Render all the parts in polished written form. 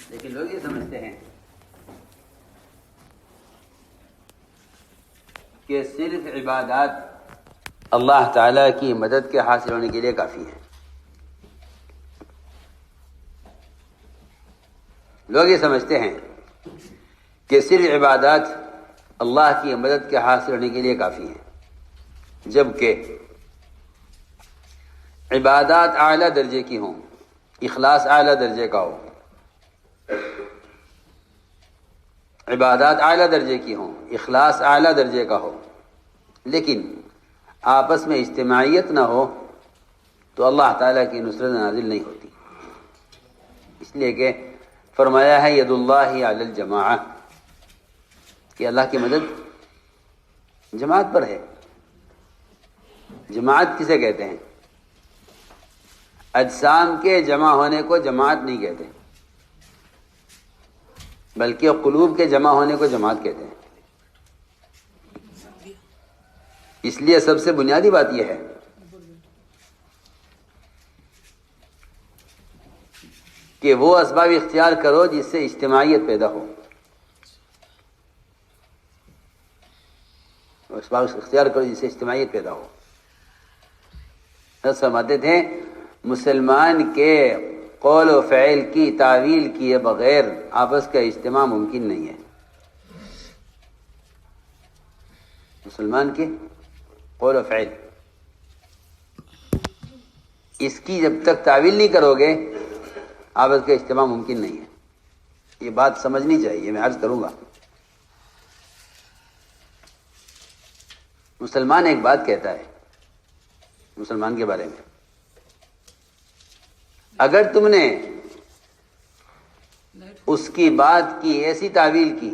لیکن لوگ یہ سمجھتے ہیں کہ صرف عبادات اللہ تعالیٰ کی مدد کے حاصل ہونے کے لیے کافی ہے. لوگ یہ سمجھتے ہیں کہ صرف عبادات اللہ کی مدد کے حاصل ہونے کے لیے کافی ہیں، جبکہ عبادات اعلیٰ درجے کی ہوں، اخلاص اعلیٰ درجے کا ہو، عبادات اعلیٰ درجے کی ہوں، اخلاص اعلیٰ درجے کا ہو، لیکن آپس میں اجتماعیت نہ ہو تو اللہ تعالیٰ کی نصرت نازل نہیں ہوتی. اس لیے کہ فرمایا ہے ید اللہ علی الجماعہ، کہ اللہ کی مدد جماعت پر ہے. جماعت کسے کہتے ہیں؟ اجسام کے جمع ہونے کو جماعت نہیں کہتے، بلکہ قلوب کے جمع ہونے کو جماعت کہتے ہیں. اس لیے سب سے بنیادی بات یہ ہے کہ وہ اسباب اختیار کرو جس سے اجتماعیت پیدا ہو. اسباب اختیار کرو جس سے اجتماعیت پیدا ہو. فرماتے تھے مسلمان کے قول و فعل کی تعویل کیے بغیر آپس کا اجتماع ممکن نہیں ہے. مسلمان کے قول و فعل، اس کی جب تک تعویل نہیں کرو گے آپس کا اجتماع ممکن نہیں ہے. یہ بات سمجھنی چاہیے، میں عرض کروں گا. مسلمان ایک بات کہتا ہے مسلمان کے بارے میں، اگر تم نے اس کی بات کی ایسی تعویل کی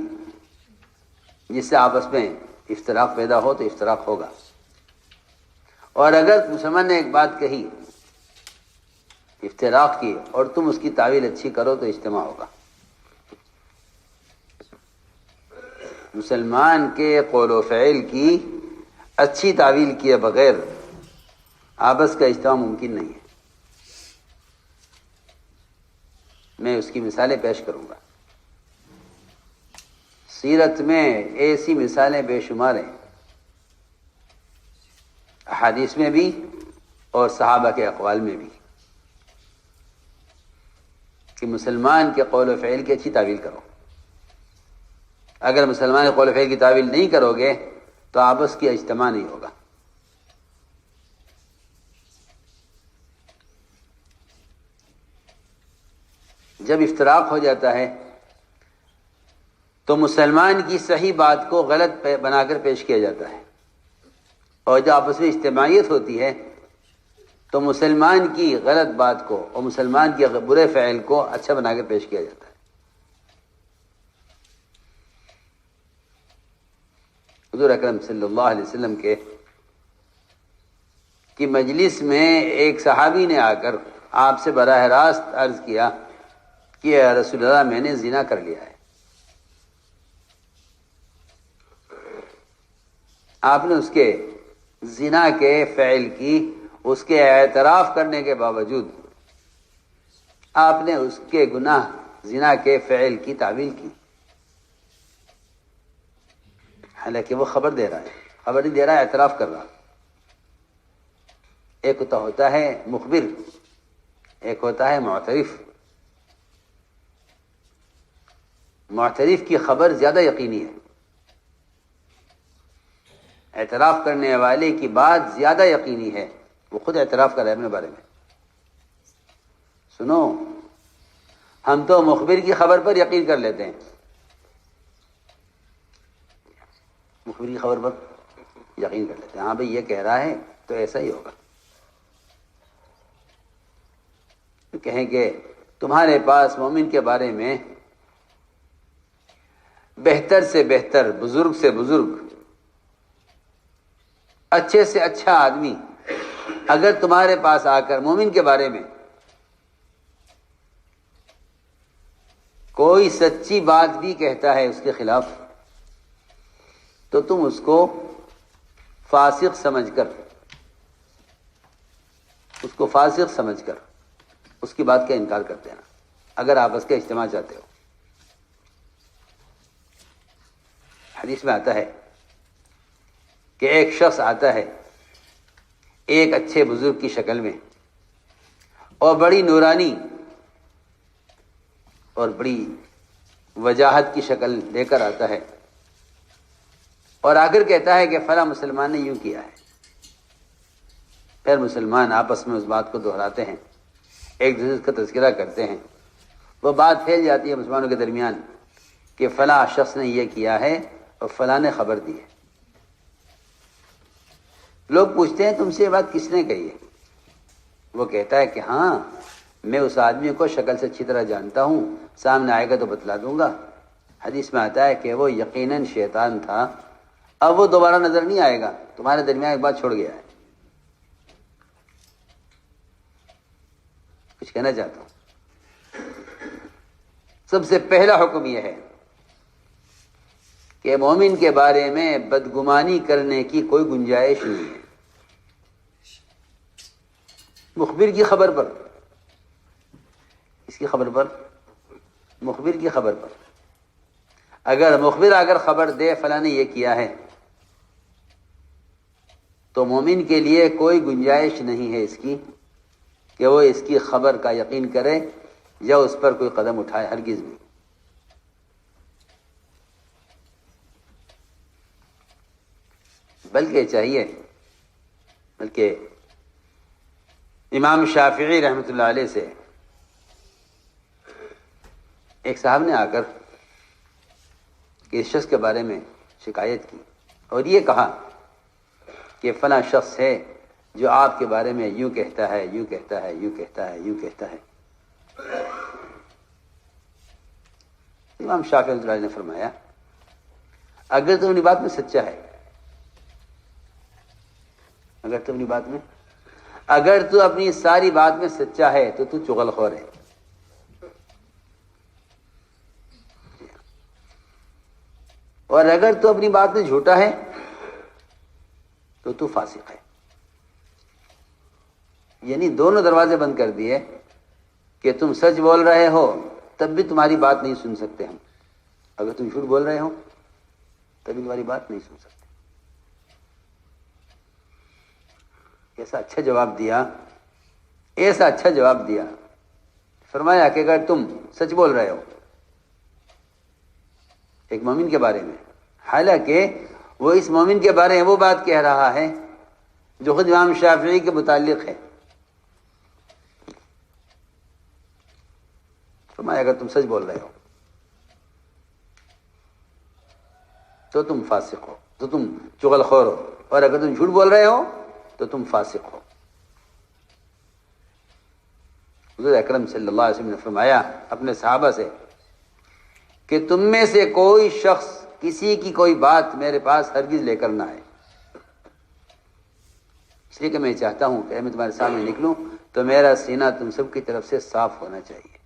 جس سے آپس میں افتراق پیدا ہو تو افتراق ہوگا، اور اگر مسلمان نے ایک بات کہی افتراق کی اور تم اس کی تعویل اچھی کرو تو اجتماع ہوگا. مسلمان کے قول و فعل کی اچھی تعویل کیے بغیر آپس کا اجتماع ممکن نہیں ہے. میں اس کی مثالیں پیش کروں گا. سیرت میں ایسی مثالیں بے شمار ہیں، احادیث میں بھی اور صحابہ کے اقوال میں بھی، کہ مسلمان کے قول و فعل کی اچھی تعویل کرو. اگر مسلمان کے قول و فعل کی تعویل نہیں کرو گے تو آپس کی اجتماع نہیں ہوگا. جب افتراق ہو جاتا ہے تو مسلمان کی صحیح بات کو غلط بنا کر پیش کیا جاتا ہے، اور جب آپس میں اجتماعیت ہوتی ہے تو مسلمان کی غلط بات کو اور مسلمان کے برے فعل کو اچھا بنا کر پیش کیا جاتا ہے. حضور اکرم صلی اللہ علیہ وسلم کی مجلس میں ایک صحابی نے آ کر آپ سے براہ راست عرض کیا کہ یا رسول اللہ میں نے زنا کر لیا ہے. آپ نے اس کے زنا کے فعل کی، اس کے اعتراف کرنے کے باوجود آپ نے اس کے گناہ زنا کے فعل کی تعویل کی، حالانکہ وہ خبر دے رہا ہے، خبر نہیں دے رہا ہے، اعتراف کر رہا. ایک ہوتا ہے مخبر، ایک ہوتا ہے معترف. معترف کی خبر زیادہ یقینی ہے، اعتراف کرنے والے کی بات زیادہ یقینی ہے. وہ خود اعتراف کر رہا ہے اپنے بارے میں. سنو، ہم تو مخبر کی خبر پر یقین کر لیتے ہیں، مخبر کی خبر پر یقین کر لیتے ہیں. ہاں بھئی یہ کہہ رہا ہے تو ایسا ہی ہوگا. کہیں کہ تمہارے پاس مومن کے بارے میں بہتر سے بہتر، بزرگ سے بزرگ، اچھے سے اچھا آدمی اگر تمہارے پاس آ کر مومن کے بارے میں کوئی سچی بات بھی کہتا ہے اس کے خلاف، تو تم اس کو فاسق سمجھ کر اس کی بات کا انکار کر دینا. اگر آپس کا اجتماع چاہتے ہو۔ حدیث میں آتا ہے کہ ایک شخص آتا ہے ایک اچھے بزرگ کی شکل میں اور بڑی نورانی اور بڑی وجاہت کی شکل لے کر آتا ہے اور آ کر کہتا ہے کہ فلاں مسلمان نے یوں کیا ہے۔ پھر مسلمان آپس میں اس بات کو دہراتے ہیں، ایک دوسرے کا تذکرہ کرتے ہیں، وہ بات پھیل جاتی ہے مسلمانوں کے درمیان کہ فلاں شخص نے یہ کیا ہے اور فلاں نے خبر دی ہے۔ لوگ پوچھتے ہیں تم سے یہ بات کس نے کہی ہے؟ وہ کہتا ہے کہ ہاں میں اس آدمی کو شکل سے اچھی طرح جانتا ہوں، سامنے آئے گا تو بتلا دوں گا۔ حدیث میں آتا ہے کہ وہ یقیناً شیطان تھا، اب وہ دوبارہ نظر نہیں آئے گا، تمہارے درمیان ایک بات چھوڑ گیا ہے۔ کچھ کہنا چاہتا ہوں، سب سے پہلا حکم یہ ہے کہ مومن کے بارے میں بدگمانی کرنے کی کوئی گنجائش نہیں ہے۔ مخبر کی خبر پر، اس کی خبر پر، مخبر کی خبر پر اگر مخبر اگر خبر دے فلاں نے یہ کیا ہے تو مومن کے لیے کوئی گنجائش نہیں ہے اس کی کہ وہ اس کی خبر کا یقین کرے یا اس پر کوئی قدم اٹھائے، ہرگز نہیں۔ بلکہ امام شافعی رحمۃ اللہ علیہ سے ایک صاحب نے آ کر اس شخص کے بارے میں شکایت کی اور یہ کہا کہ فلاں شخص ہے جو آپ کے بارے میں یوں کہتا ہے، یوں کہتا ہے، یوں کہتا ہے، یوں کہتا ہے۔ امام شافعی رحمۃ اللہ علیہ نے فرمایا اگر تو اپنی بات میں سچا ہے، اگر تو اپنی ساری بات میں سچا ہے تو چغل خور ہے، اور اگر تو اپنی بات میں جھوٹا ہے تو فاسق ہے۔ یعنی دونوں دروازے بند کر دیے کہ تم سچ بول رہے ہو تب بھی تمہاری بات نہیں سن سکتے ہم، اگر تم جھوٹ بول رہے ہو تب بھی تمہاری بات نہیں سن سکتے۔ ایسا اچھا جواب دیا، فرمایا کہ اگر تم سچ بول رہے ہو ایک مومن کے بارے میں، حالانکہ وہ اس مومن کے بارے میں وہ بات کہہ رہا ہے جو خود امام شافعی کے متعلق ہے، فرمایا اگر تم سچ بول رہے ہو تو تم فاسق ہو، تو تم چغل خور ہو، اور اگر تم جھوٹ بول رہے ہو تو تم فاسق ہو۔ حضور اکرم صلی اللہ علیہ وسلم نے فرمایا اپنے صحابہ سے کہ تم میں سے کوئی شخص کسی کی کوئی بات میرے پاس ہرگز لے کر نہ آئے، اس لیے کہ میں چاہتا ہوں کہ میں تمہارے سامنے نکلوں تو میرا سینہ تم سب کی طرف سے صاف ہونا چاہیے،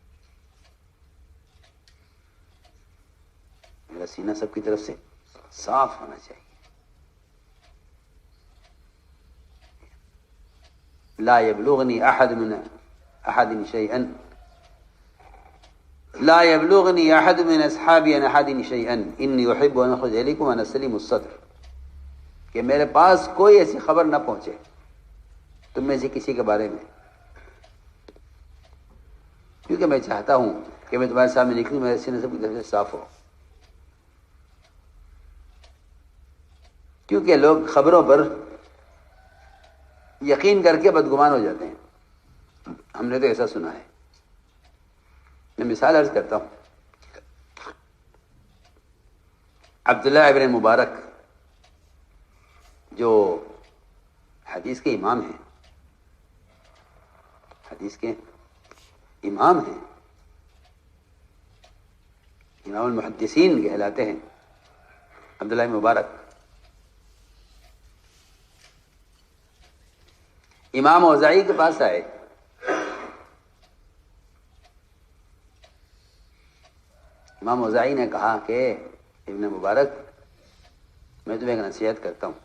میرا سینہ سب کی طرف سے صاف ہونا چاہیے۔ لا يبلغني احد من احد شيئا، لا يبلغني احد من اصحابي عن احد شيئا اني احب ان اخرج اليكم وانا سليم الصدر، کہ میرے پاس کوئی ایسی خبر نہ پہنچے تم میں سے کسی کے بارے میں، کیونکہ میں چاہتا ہوں کہ میں تمہارے سامنے نکلوں میرے سینے سب کی طرف سے صاف ہو، کیونکہ لوگ خبروں پر یقین کر کے بدگمان ہو جاتے ہیں۔ ہم نے تو ایسا سنا ہے، میں مثال عرض کرتا ہوں۔ عبداللہ ابن مبارک جو حدیث کے امام ہیں، امام المحدثین کہلاتے ہیں عبداللہ ابن مبارک، امام اوزاعی کے پاس آئے، امام اوزاعی نے کہا کہ ابن مبارک میں تمہیں ایک نصیحت کرتا ہوں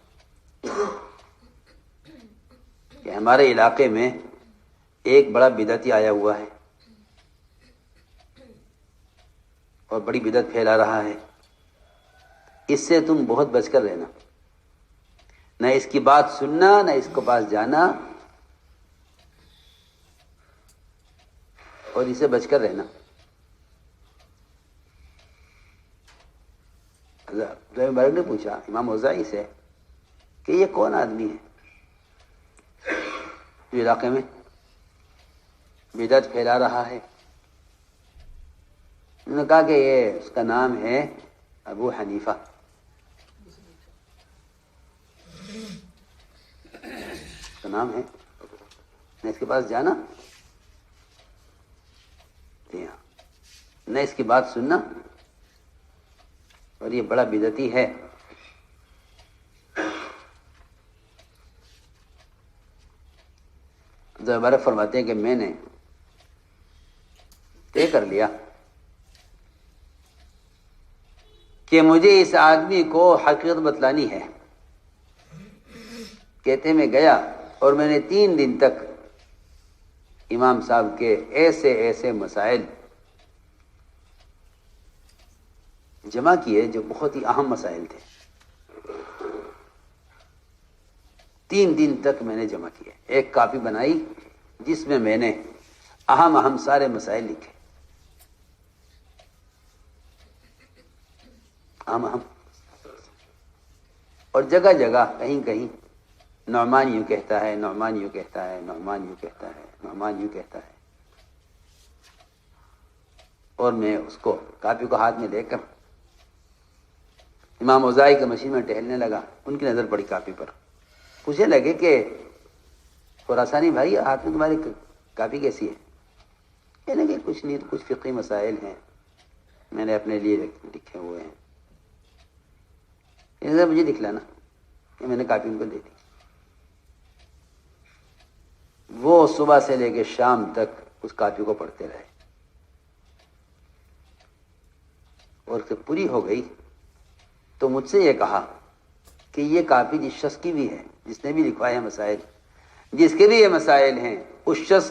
کہ ہمارے علاقے میں ایک بڑا بدعتی آیا ہوا ہے، اور بڑی بدعت پھیلا رہا ہے، اس سے تم بہت بچ کر رہنا، نہ اس کی بات سننا، نہ اس کو پاس جانا، اور اسے بچ کر رہنا۔ حضرت مبارک نے پوچھا امام اوزاعی سے کہ یہ کون آدمی ہے جو علاقے میں بدعت پھیلا رہا ہے؟ انہوں نے کہا کہ یہ اس کا نام ہے ابو حنیفہ۔ اس کا نام ہے، نہ اس کے پاس جانا، جی ہاں، نہ اس کی بات سننا، اور یہ بڑا بدعتی ہے۔ دوبارہ فرماتے ہیں کہ میں نے طے کر لیا کہ مجھے اس آدمی کو حقیقت بتلانی ہے۔ کہتے میں گیا اور میں نے 3 دن تک امام صاحب کے ایسے ایسے مسائل جمع کیے جو بہت ہی اہم مسائل تھے۔ 3 دن تک میں نے جمع کیے، ایک کاپی بنائی جس میں نے اہم سارے مسائل لکھے، اہم، اور جگہ جگہ کہیں کہیں نعمان یوں کہتا ہے، نعمان یوں کہتا ہے، نعمان یوں کہتا ہے، نعمان یوں کہتا ہے، اور میں اس کو کاپی کو ہاتھ میں لے کر امام اوزاعی کے مشین میں ٹہلنے لگا۔ ان کی نظر پڑی کاپی پر، پوچھنے لگے کہ خراسانی بھائی ہاتھ میں تمہاری کاپی کیسی ہے؟ کہنے کہ کچھ نہیں، کچھ فقہی مسائل ہیں میں نے اپنے لیے لکھے ہوئے ہیں۔ ذرا مجھے دکھلانا کہ میں نے کاپی ان کو دے دی۔ وہ صبح سے لے کے شام تک اس کاپی کو پڑھتے رہے، اور جب پوری ہو گئی تو مجھ سے یہ کہا کہ یہ کاپی جس شخص کی بھی ہے، جس نے بھی لکھوائے ہیں مسائل، جس کے بھی یہ مسائل ہیں، اس شخص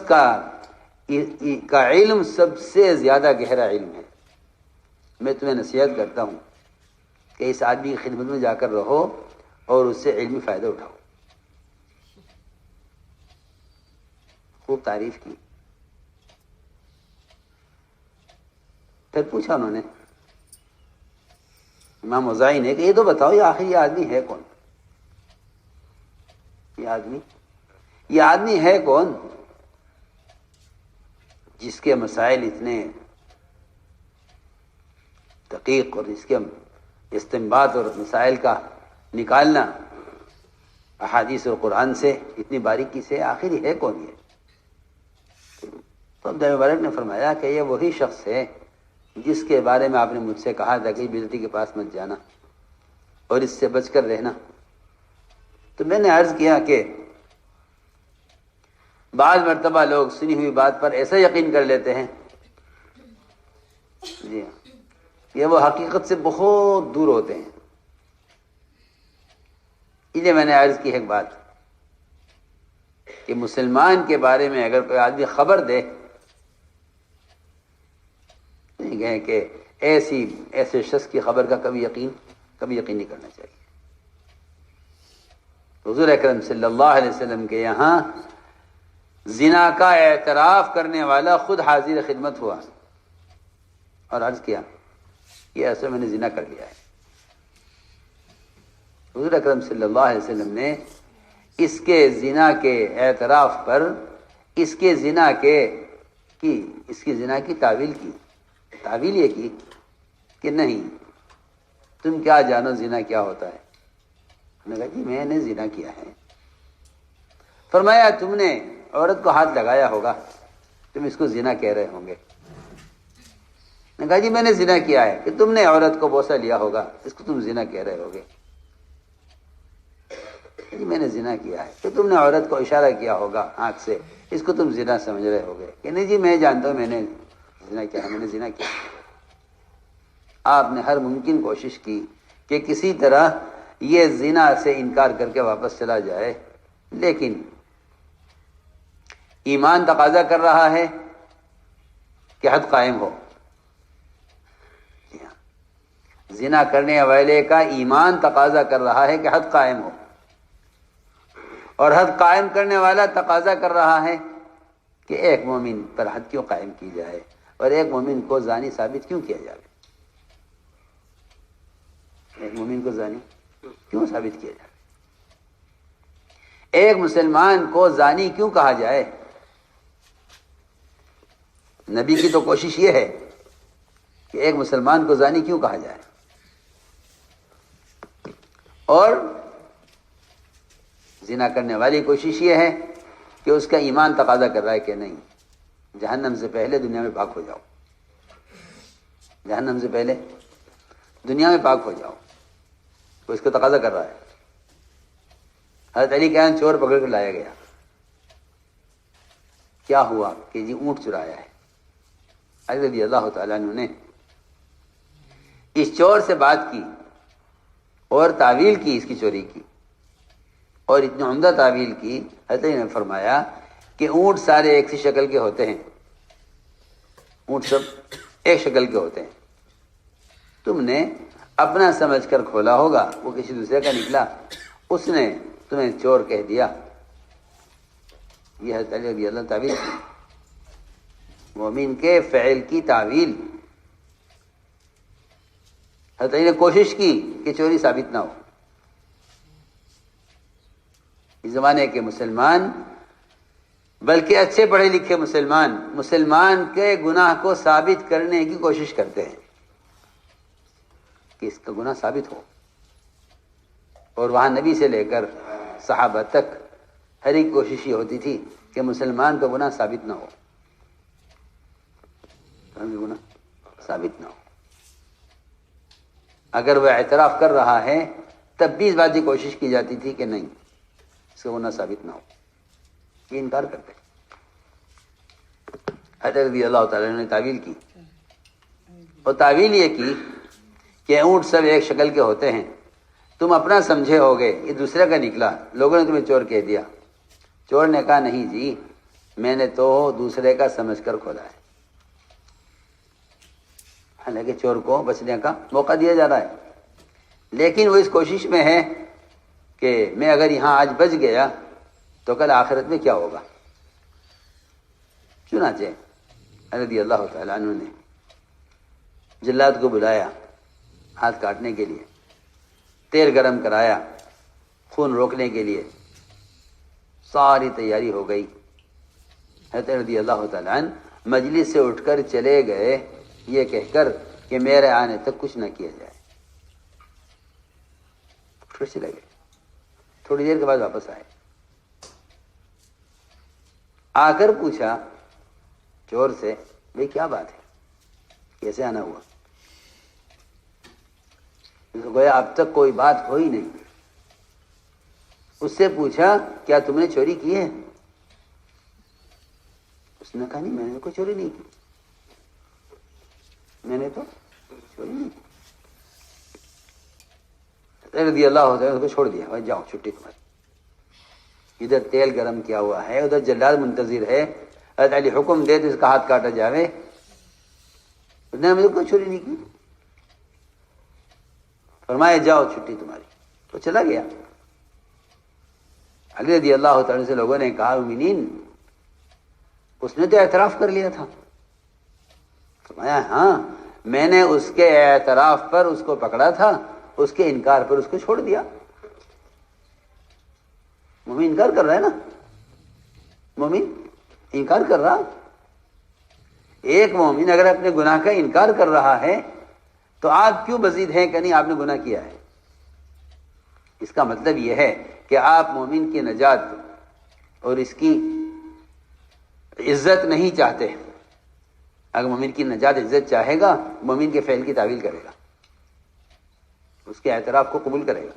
کا علم سب سے زیادہ گہرا علم ہے۔ میں تمہیں نصیحت کرتا ہوں کہ اس آدمی کی خدمت میں جا کر رہو اور اس سے علمی فائدہ اٹھاؤ۔ خوب تعریف کی۔ پھر پوچھا انہوں نے امام اوزاعی نے کہ یہ تو بتاؤ یہ آخر یہ آدمی ہے کون؟ یہ آدمی ہے کون جس کے مسائل اتنے دقیق، اور اس کے استنباط اور مسائل کا نکالنا احادیث اور قرآن سے اتنی باریکی سے، آخر یہ ہے کون؟ یہ تو عبداللہ مبارک نے فرمایا کہ یہ وہی شخص ہے جس کے بارے میں آپ نے مجھ سے کہا تھا کہ بدعتی کے پاس مت جانا اور اس سے بچ کر رہنا۔ تو میں نے عرض کیا کہ بعض مرتبہ لوگ سنی ہوئی بات پر ایسا یقین کر لیتے ہیں، جی ہاں، یہ وہ حقیقت سے بہت دور ہوتے ہیں۔ اس لیے میں نے عرض کی ایک بات کہ مسلمان کے بارے میں اگر کوئی آدمی خبر دے کہ ایسے شخص کی خبر کا کبھی یقین نہیں کرنا چاہیے۔ حضور اکرم صلی اللہ علیہ وسلم کے یہاں زنا کا اعتراف کرنے والا خود حاضر خدمت ہوا اور عرض کیا یہ ایسے میں نے زنا کر لیا ہے۔ حضور اکرم صلی اللہ علیہ وسلم نے اس کے زنا کے اعتراف پر اس کے زنا کی تعویل یہ کی کہ نہیں تم کیا جانو زنا کیا ہوتا ہے؟ میں نے کہا جی میں نے زنا کیا ہے۔ فرمایا تم نے عورت کو ہاتھ لگایا ہوگا، تم اس کو زنا کہہ رہے ہوں گے۔ میں نے کہا جی میں نے زنا کیا ہے کہ تم نے عورت کو بوسہ لیا ہوگا، اس کو تم زنا کہہ رہے ہوگے۔ جی میں نے زنا کیا ہے کہ تم نے عورت کو اشارہ کیا ہوگا آنکھ سے، اس کو تم زنا سمجھ رہے ہوگے کہ نہیں جی میں جانتا ہوں میں نے زنا کیا ہے، میں نے زنا کیا ہے۔ آپ نے ہر ممکن کوشش کی کہ کسی طرح یہ زنا سے انکار کر کے واپس چلا جائے، لیکن ایمان تقاضا کر رہا ہے کہ حد قائم ہو۔ زنا کرنے والے کا ایمان تقاضا کر رہا ہے کہ حد قائم ہو، اور حد قائم کرنے والا تقاضا کر رہا ہے کہ ایک مومن پر حد کیوں قائم کی جائے اور ایک مومن کو زانی ثابت کیوں کیا جائے، ایک مومن کو زانی کیوں ثابت کیا جائے، ایک مسلمان کو زانی کیوں کہا جائے۔ نبی کی تو کوشش یہ ہے کہ ایک مسلمان کو زانی کیوں کہا جائے، اور زنا کرنے والی کوشش یہ ہے کہ اس کا ایمان تقاضا کر رہا ہے کہ نہیں، جہنم سے پہلے دنیا میں پاک ہو جاؤ، جہنم سے پہلے دنیا میں پاک ہو جاؤ، تو اس کو تقاضا کر رہا ہے۔ حضرت علی کے یہاں چور پکڑ کر لایا گیا، کیا ہوا کہ جی اونٹ چرایا ہے۔ علی رضی اللہ تعالیٰ عنہ نے اس چور سے بات کی اور تعویل کی اس کی چوری کی، اور اتنی عمدہ تعویل کی، حضرت علی نے فرمایا کہ اونٹ سارے ایک سی شکل کے ہوتے ہیں، اونٹ سب ایک شکل کے ہوتے ہیں، تم نے اپنا سمجھ کر کھولا ہوگا، وہ کسی دوسرے کا نکلا، اس نے تمہیں چور کہہ دیا۔ یہ حضرت علی رضی اللہ تعویل کی، مومن کے فعل کی تعویل۔ حضرت علی نے کوشش کی کہ چوری ثابت نہ ہو۔ اس زمانے کے مسلمان، بلکہ اچھے پڑھے لکھے مسلمان کے گناہ کو ثابت کرنے کی کوشش کرتے ہیں کہ اس کا گناہ ثابت ہو، اور وہاں نبی سے لے کر صحابہ تک ہر ایک کوشش یہ ہوتی تھی کہ مسلمان کا گناہ ثابت نہ ہو، گناہ ثابت نہ ہو۔ اگر وہ اعتراف کر رہا ہے تب بھی اس بات کی کوشش کی جاتی تھی کہ نہیں، اس کا گناہ ثابت نہ ہو، یہ انکار کرتے۔ حضرت رضی اللہ تعالیٰ نے تعویل کی، اور تعویل یہ کی کہ اونٹ سب ایک شکل کے ہوتے ہیں، تم اپنا سمجھے ہوگے، یہ دوسرے کا نکلا، لوگوں نے تمہیں چور کہہ دیا۔ چور نے کہا نہیں جی، میں نے تو دوسرے کا سمجھ کر کھولا ہے، حالانکہ چور کو بچنے کا موقع دیا جا رہا ہے، لیکن وہ اس کوشش میں ہے کہ میں اگر یہاں آج بچ گیا تو کل آخرت میں کیا ہوگا۔ چنانچہ رضی اللہ تعالیٰ عنہ نے جلاد کو بلایا ہاتھ کاٹنے کے لیے، تیل گرم کرایا خون روکنے کے لیے، ساری تیاری ہو گئی۔ حضرت رضی اللہ تعالیٰ عنہ مجلس سے اٹھ کر چلے گئے یہ کہہ کر کہ میرے آنے تک کچھ نہ کیا جائے، پھر چلے گئے۔ تھوڑی دیر کے بعد واپس آئے، آ کر پوچھا چور سے، بھئی کیا بات ہے، کیسے آنا ہوا؟ گویا اب تک کوئی بات ہو ہی نہیں۔ اس سے پوچھا کیا تم نے چوری کی ہے؟ اس نے کہا نہیں، میں نے کوئی چوری نہیں کی، میں نے تو چوری نہیں کی۔ رضی اللہ عنہ کو چھوڑ دیا، بھائی جاؤ چھٹی تمہاری۔ ادھر تیل گرم کیا ہوا ہے، ادھر جلاد منتظر ہے، حضرت علی حکم دے تو اس کا ہاتھ کاٹا جاوے، اس نے مجھے کوئی چوری نہیں کی، فرمایا جاؤ چھٹی تمہاری، تو چلا گیا۔ علی رضی اللہ تعالی سے لوگوں نے کہا مومنین، اس نے تو اعتراف کر لیا تھا۔ فرمایا ہاں، میں نے اس کے اعتراف پر اس کو پکڑا تھا، اس کے انکار پر اس کو چھوڑ دیا۔ مومن انکار کر رہا ہے نا، مومن انکار کر رہا۔ ایک مومن اگر اپنے گناہ کا انکار کر رہا ہے تو آپ کیوں مزید ہیں کہ نہیں آپ نے گناہ کیا ہے؟ اس کا مطلب یہ ہے کہ آپ مومن کی نجات اور اس کی عزت نہیں چاہتے۔ اگر مومن کی نجات عزت چاہے گا، مومن کے فعل کی تعویل کرے گا، اس کے اعتراف کو قبول کرے گا۔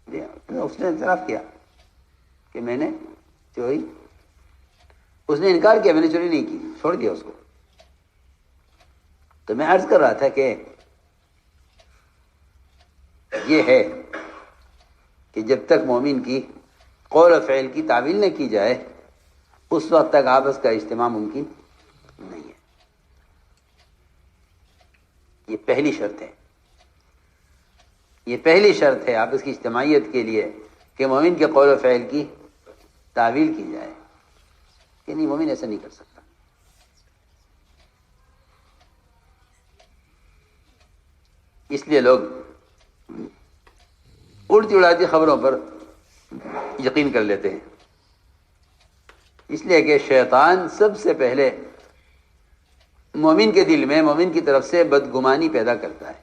اس نے اعتراف کیا کہ میں نے چوری، اس نے انکار کیا میں نے چوری نہیں کی، چھوڑ دیا اس کو۔ تو میں عرض کر رہا تھا کہ یہ ہے کہ جب تک مومن کی قول و فعل کی تعویل نہ کی جائے اس وقت تک آپس کا اجتماع ممکن نہیں ہے۔ یہ پہلی شرط ہے، یہ پہلی شرط ہے آپس کی اجتماعیت کے لیے کہ مومن کے قول و فعل کی تعویل کی جائے کہ نہیں، مومن ایسا نہیں کر سکتا۔ اس لیے لوگ اڑتی اڑاتی خبروں پر یقین کر لیتے ہیں، اس لیے کہ شیطان سب سے پہلے مومن کے دل میں مومن کی طرف سے بدگمانی پیدا کرتا ہے۔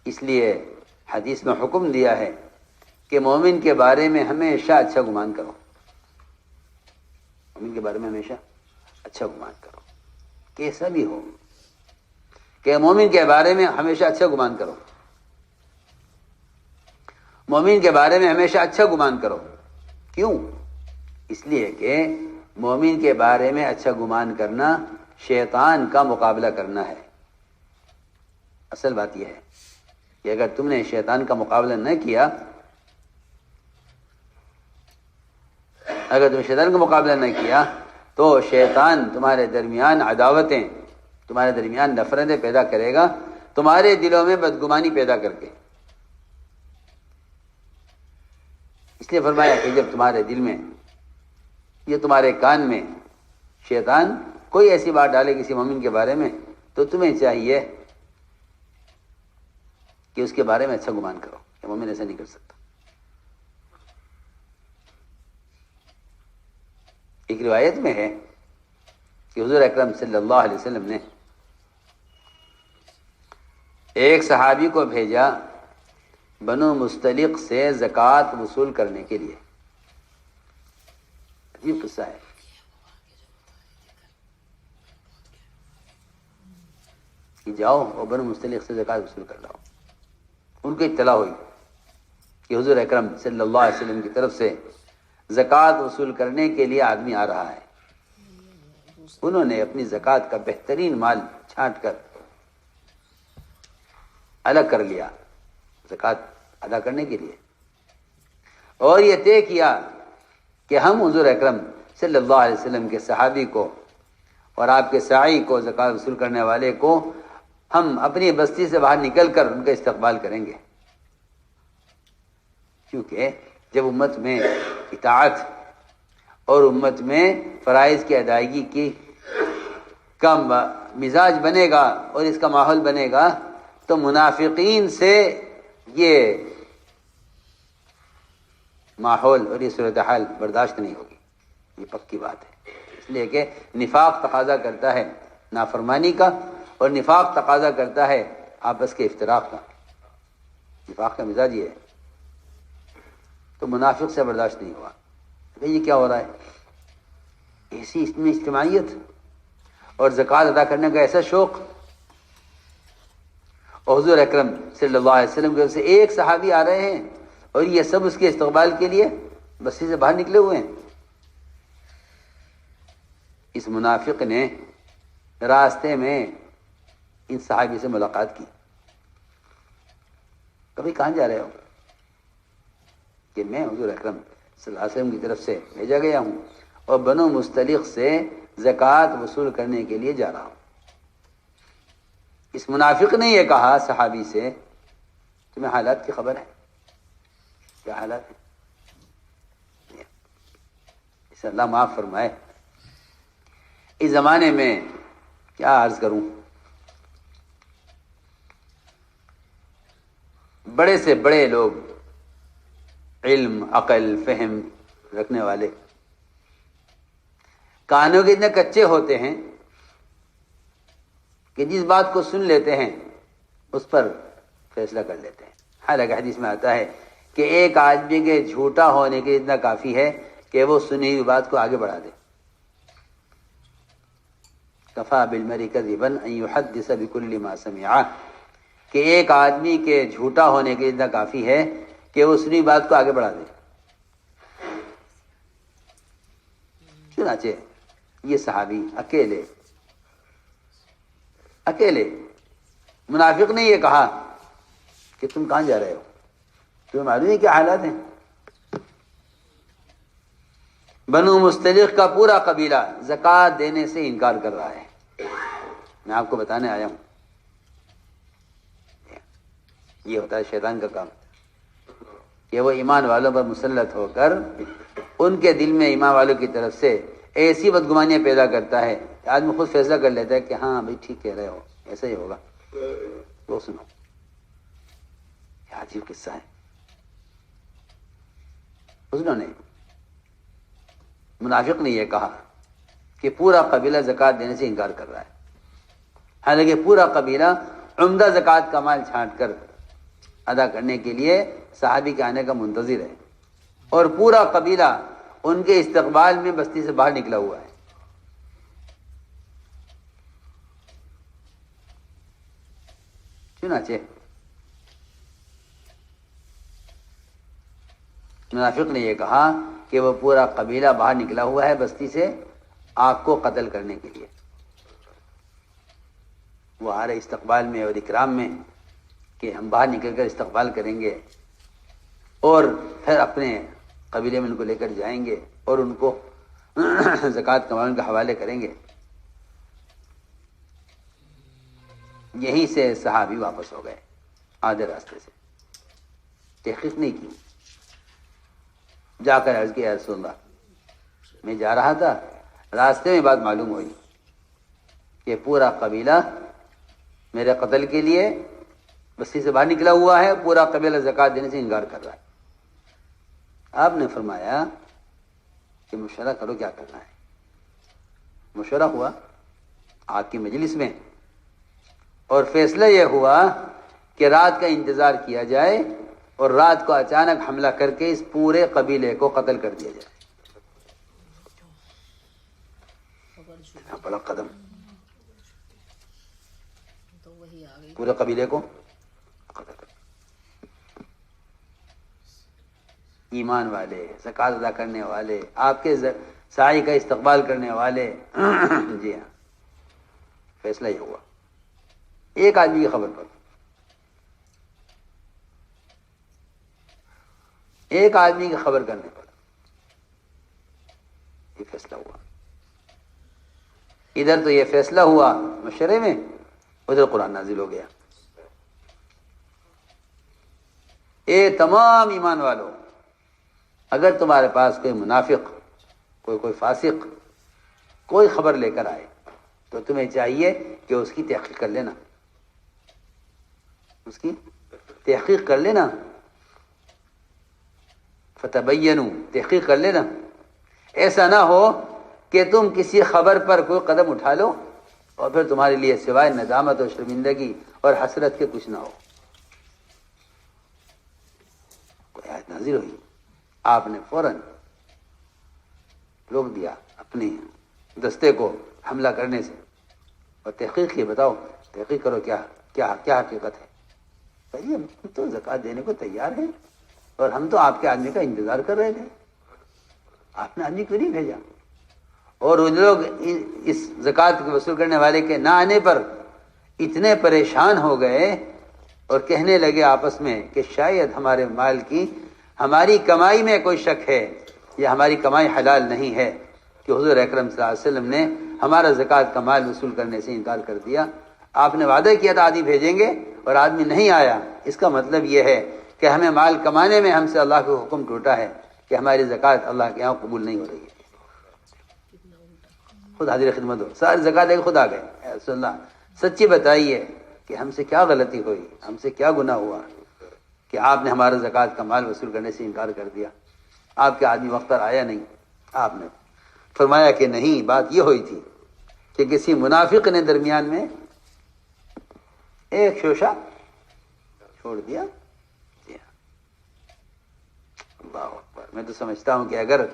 اس لیے حدیث میں حکم دیا ہے کہ مومن کے بارے میں ہمیشہ اچھا گمان کرو، مومن کے بارے میں ہمیشہ اچھا گمان کرو، کیسا بھی ہو، کہ مومن کے بارے میں ہمیشہ اچھا گمان کرو، مومن کے بارے میں ہمیشہ اچھا گمان کرو۔ کیوں؟ اس لیے کہ مومن کے بارے میں اچھا گمان کرنا شیطان کا مقابلہ کرنا ہے۔ اصل بات یہ ہے کہ اگر تم نے شیطان کا مقابلہ نہ کیا، اگر تم شیطان کا مقابلہ نہ کیا تو شیطان تمہارے درمیان عداوتیں، تمہارے درمیان نفرتیں پیدا کرے گا، تمہارے دلوں میں بدگمانی پیدا کر کے۔ اس لیے فرمایا کہ جب تمہارے دل میں یا تمہارے کان میں شیطان کوئی ایسی بات ڈالے کسی مومن کے بارے میں، تو تمہیں چاہیے کہ اس کے بارے میں اچھا گمان کرو کہ مومن ایسا نہیں کر سکتا۔ ایک روایت میں ہے کہ حضور اکرم صلی اللہ علیہ وسلم نے ایک صحابی کو بھیجا بنو مستلق سے زکوٰۃ وصول کرنے کے لیے۔ عجیب قصہ ہے۔ کہ جاؤ اور بنو مستلق سے زکوٰۃ وصول کر لاؤ۔ ان کو اطلاع ہوئی کہ حضور اکرم صلی اللہ علیہ وسلم کی طرف سے زکوٰۃ وصول کرنے کے لیے آدمی آ رہا ہے۔ انہوں نے اپنی زکوٰۃ کا بہترین مال چھانٹ کر الگ کر لیا زکوٰۃ ادا کرنے کے لیے، اور یہ طے کیا کہ ہم حضور اکرم صلی اللہ علیہ وسلم کے صحابی کو اور آپ کے ساعی کو، زکوٰۃ وصول کرنے والے کو، ہم اپنی بستی سے باہر نکل کر ان کا استقبال کریں گے، کیونکہ جب امت میں اطاعت اور امت میں فرائض کی ادائیگی کی کا مزاج بنے گا اور اس کا ماحول بنے گا تو منافقین سے یہ ماحول اور یہ صورتحال برداشت نہیں ہوگی، یہ پکی بات ہے۔ اس لیے کہ نفاق تقاضا کرتا ہے نافرمانی کا، اور نفاق تقاضا کرتا ہے آپس کے افتراق کا۔ نفاق کا مزاج یہ ہے، تو منافق سے برداشت نہیں ہوا۔ یہ کیا ہو رہا ہے؟ ایسی اس میں اجتماعیت اور زکوٰۃ ادا کرنے کا ایسا شوق، اور حضور اکرم صلی اللہ علیہ وسلم کی طرف سے ایک صحابی آ رہے ہیں اور یہ سب اس کے استقبال کے لیے بستی سے باہر نکلے ہوئے ہیں۔ اس منافق نے راستے میں ان صحابی سے ملاقات کی۔ کبھی کہاں جا رہے ہو؟ کہ میں حضور اکرم صلی اللہ علیہ وسلم کی طرف سے بھیجا گیا ہوں اور بنو مستلق سے زکوٰۃ وصول کرنے کے لیے جا رہا ہوں۔ اس منافق نے یہ کہا صحابی سے، تمہیں حالات کی خبر ہے؟ کیا حالات ہے؟ اسے اللہ معاف فرمائے، اس زمانے میں کیا عرض کروں، بڑے سے بڑے لوگ، علم، عقل، فہم رکھنے والے، کانوں کے اتنے کچے ہوتے ہیں کہ جس بات کو سن لیتے ہیں اس پر فیصلہ کر لیتے ہیں۔ حالانکہ حدیث میں آتا ہے کہ ایک آدمی کے جھوٹا ہونے کے اتنا کافی ہے کہ وہ سنی ہوئی بات کو آگے بڑھا دے۔ کفا بالمرء کذبا ان یحدث بکل ما سمع، کہ ایک آدمی کے جھوٹا ہونے کے اتنا کافی ہے کہ وہ سنی بات کو آگے بڑھا دے۔ چنانچہ یہ صحابی اکیلے منافق نے یہ کہا کہ تم کہاں جا رہے ہو؟ تمہیں معلوم ہے کیا حالات ہیں؟ بنو مستلق کا پورا قبیلہ زکوٰۃ دینے سے انکار کر رہا ہے، میں آپ کو بتانے آیا ہوں. یہ ہوتا ہے شیطان کا کام کہ وہ ایمان والوں پر مسلط ہو کر ان کے دل میں ایمان والوں کی طرف سے ایسی بدگمانیاں پیدا کرتا ہے کہ آدمی خود فیصلہ کر لیتا ہے کہ ہاں بھائی ٹھیک کہہ رہے ہو، ایسا ہی ہوگا. وہ سنو کیا عجیب قصہ ہے. انہوں نے منافق نے یہ کہا کہ پورا قبیلہ زکوٰۃ دینے سے انکار کر رہا ہے، حالانکہ پورا قبیلہ عمدہ زکوٰۃ کا مال چھانٹ کر ادا کرنے کے لیے صحابی کے آنے کا منتظر ہے، اور پورا قبیلہ ان کے استقبال میں بستی سے باہر نکلا ہوا ہے. چنانچہ منافق نے یہ کہا کہ وہ پورا قبیلہ باہر نکلا ہوا ہے بستی سے آپ کو قتل کرنے کے لیے. وہ آ رہے استقبال میں اور اکرام میں کہ ہم باہر نکل کر استقبال کریں گے اور پھر اپنے قبیلے میں ان کو لے کر جائیں گے اور ان کو زکوٰۃ کمانے کے حوالے کریں گے. یہیں سے صحابی واپس ہو گئے آدھے راستے سے، تحقیق نہیں کی. جا کر عرض کیا رسول اللہ میں جا رہا تھا، راستے میں بات معلوم ہوئی کہ پورا قبیلہ میرے قتل کے لیے بستی سے باہر نکلا ہوا ہے، پورا قبیلہ زکوٰۃ دینے سے انکار کر رہا ہے. آپ نے فرمایا کہ مشورہ کرو کیا کرنا ہے. مشورہ ہوا آپ کی مجلس میں اور فیصلہ یہ ہوا کہ رات کا انتظار کیا جائے اور رات کو اچانک حملہ کر کے اس پورے قبیلے کو قتل کر دیا جائے. بڑا قدم، پورے قبیلے کو قتل کر. ایمان والے، زکوٰۃ ادا کرنے والے، آپ کے سائی کا استقبال کرنے والے. جی ہاں، فیصلہ یہ ہوا ایک آدمی کی خبر پر، ایک آدمی کی خبر کرنے پر یہ فیصلہ ہوا. ادھر تو یہ فیصلہ ہوا مشورے میں، ادھر قرآن نازل ہو گیا. اے تمام ایمان والوں، اگر تمہارے پاس کوئی منافق، کوئی فاسق کوئی خبر لے کر آئے تو تمہیں چاہیے کہ اس کی تحقیق کر لینا، اس کی تحقیق کر لینا. فتبینوا، تحقیق کر لینا. ایسا نہ ہو کہ تم کسی خبر پر کوئی قدم اٹھا لو اور پھر تمہارے لیے سوائے ندامت اور شرمندگی اور حسرت کے کچھ نہ ہو. کوئی آیت نازل ہوئی، آپ نے فوراً روک دیا اپنے دستے کو حملہ کرنے سے اور تحقیق کی. بتاؤ، تحقیق کرو کیا کیا کیا حقیقت ہے. بھائی ہم تو زکوٰۃ دینے کو تیار ہیں اور ہم تو آپ کے آدمی کا انتظار کر رہے تھے، آپ نے آدمی کیوں نہیں بھیجا؟ اور ان لوگ اس زکوٰۃ کے وصول کرنے والے کے نہ آنے پر اتنے پریشان ہو گئے اور کہنے لگے آپس میں کہ شاید ہمارے مال کی، ہماری کمائی میں کوئی شک ہے یا ہماری کمائی حلال نہیں ہے کہ حضور اکرم صلی اللہ علیہ وسلم نے ہمارا زکوٰۃ کا مال وصول کرنے سے انکار کر دیا. آپ نے وعدہ کیا تھا آدمی بھیجیں گے اور آدمی نہیں آیا. اس کا مطلب یہ ہے کہ ہمیں مال کمانے میں ہم سے اللہ کا حکم ٹوٹا ہے کہ ہماری زکوٰۃ اللہ کے یہاں قبول نہیں ہو رہی ہے. خود حاضر خدمت ہو، ساری زکوٰۃ لے کے خود آ گئے. اے رسول اللہ سچی بتائیے کہ ہم سے کیا غلطی ہوئی، ہم سے کیا گناہ ہوا کہ آپ نے ہمارا زکوٰۃ کا مال وصول کرنے سے انکار کر دیا. آپ کے آدمی وقت پر آیا نہیں. آپ نے فرمایا کہ نہیں، بات یہ ہوئی تھی کہ کسی منافق نے درمیان میں ایک شوشہ چھوڑ دیا. اللہ اکبر. میں تو سمجھتا ہوں کہ اگر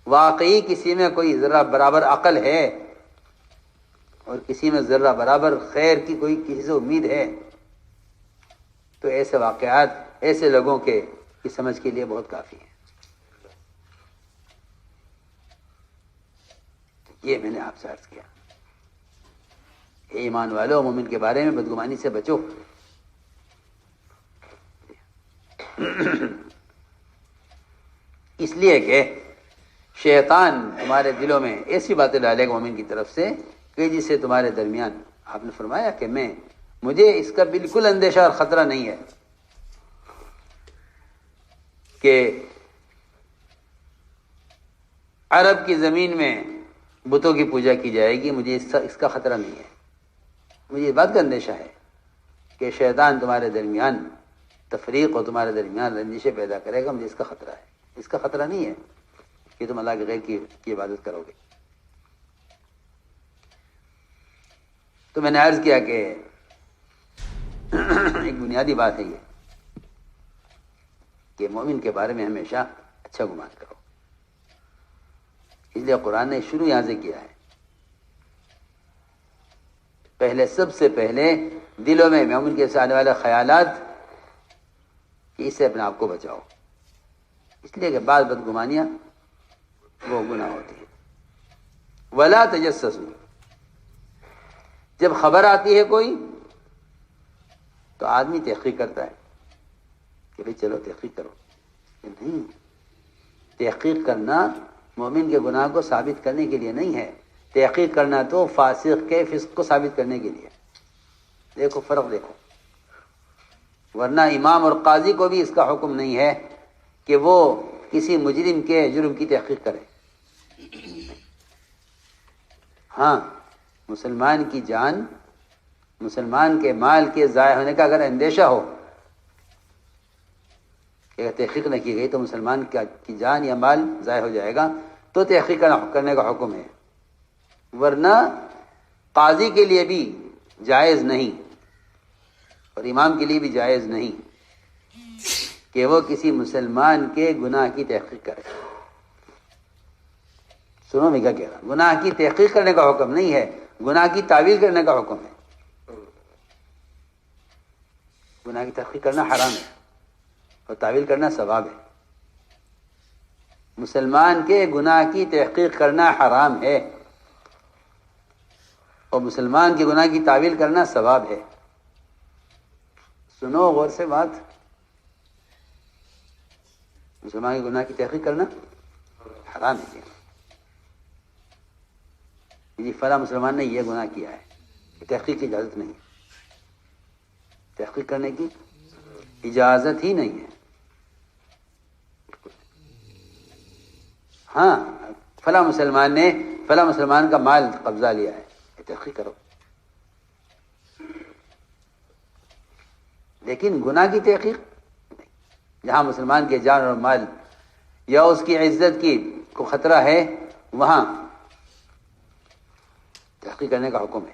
واقعی کسی میں کوئی ذرہ برابر عقل ہے اور کسی میں ذرہ برابر خیر کی کوئی کسی سے امید ہے تو ایسے واقعات ایسے لوگوں کے کی سمجھ کے لیے بہت کافی ہے. یہ میں نے آپ سے عرض کیا. اے ایمان والو، مومن کے بارے میں بدگمانی سے بچو. اس لیے کہ شیطان تمہارے دلوں میں ایسی باتیں ڈالے گا مومن کی طرف سے کہ جس سے تمہارے درمیان آپ نے فرمایا کہ مجھے اس کا بالکل اندیشہ اور خطرہ نہیں ہے کہ عرب کی زمین میں بتوں کی پوجا کی جائے گی، مجھے اس کا خطرہ نہیں ہے. مجھے اس بات کا اندیشہ ہے کہ شیطان تمہارے درمیان تفریق اور تمہارے درمیان رنجشیں پیدا کرے گا. مجھے اس کا خطرہ ہے. اس کا خطرہ نہیں ہے کہ تم اللہ کے غیر کی عبادت کرو گے. تو میں نے عرض کیا کہ ایک بنیادی بات ہے یہ کہ مومن کے بارے میں ہمیشہ اچھا گمان کرو. اس لیے قرآن نے شروع یہاں سے کیا ہے. پہلے سب سے پہلے دلوں میں مومن کے آنے والے خیالات کہ اس سے اپنے آپ کو بچاؤ، اس لیے کہ بعض بدگمانیاں وہ گناہ ہوتی ہیں. ولا تجسسوا، جب خبر آتی ہے کوئی تو آدمی تحقیق کرتا ہے کہ بھئی چلو تحقیق کرو. نہیں، تحقیق کرنا مومن کے گناہ کو ثابت کرنے کے لیے نہیں ہے. تحقیق کرنا تو فاسق کے فسق کو ثابت کرنے کے لیے. دیکھو فرق دیکھو. ورنہ امام اور قاضی کو بھی اس کا حکم نہیں ہے کہ وہ کسی مجرم کے جرم کی تحقیق کرے. ہاں، مسلمان کی جان، مسلمان کے مال کے ضائع ہونے کا اگر اندیشہ ہو کہ اگر تحقیق نہ کی گئی تو مسلمان کی جان یا مال ضائع ہو جائے گا، تو تحقیق کرنے کا حکم ہے. ورنہ قاضی کے لیے بھی جائز نہیں اور امام کے لیے بھی جائز نہیں کہ وہ کسی مسلمان کے گناہ کی تحقیق کرے. سنو میں کیا کہہ رہا ہوں. گناہ کی تحقیق کرنے کا حکم نہیں ہے، گناہ کی تعویل کرنے کا حکم ہے. گناہ کی تحقیق کرنا حرام ہے اور تعویل کرنا ثواب ہے. مسلمان کے گناہ کی تحقیق کرنا حرام ہے اور مسلمان کے گناہ کی تعویل کرنا ثواب ہے. سنو غور سے بات. مسلمان کے گناہ کی تحقیق کرنا حرام ہے. جی فلاں مسلمان نے یہ گناہ کیا ہے، تحقیق کی اجازت نہیں ہے. تحقیق کرنے کی اجازت ہی نہیں ہے. ہاں، فلاں مسلمان نے فلاں مسلمان کا مال قبضہ لیا ہے، تحقیق کرو. لیکن گناہ کی تحقیق نہیں. جہاں مسلمان کے جان اور مال یا اس کی عزت کی کو خطرہ ہے وہاں تحقیق کرنے کا حکم ہے.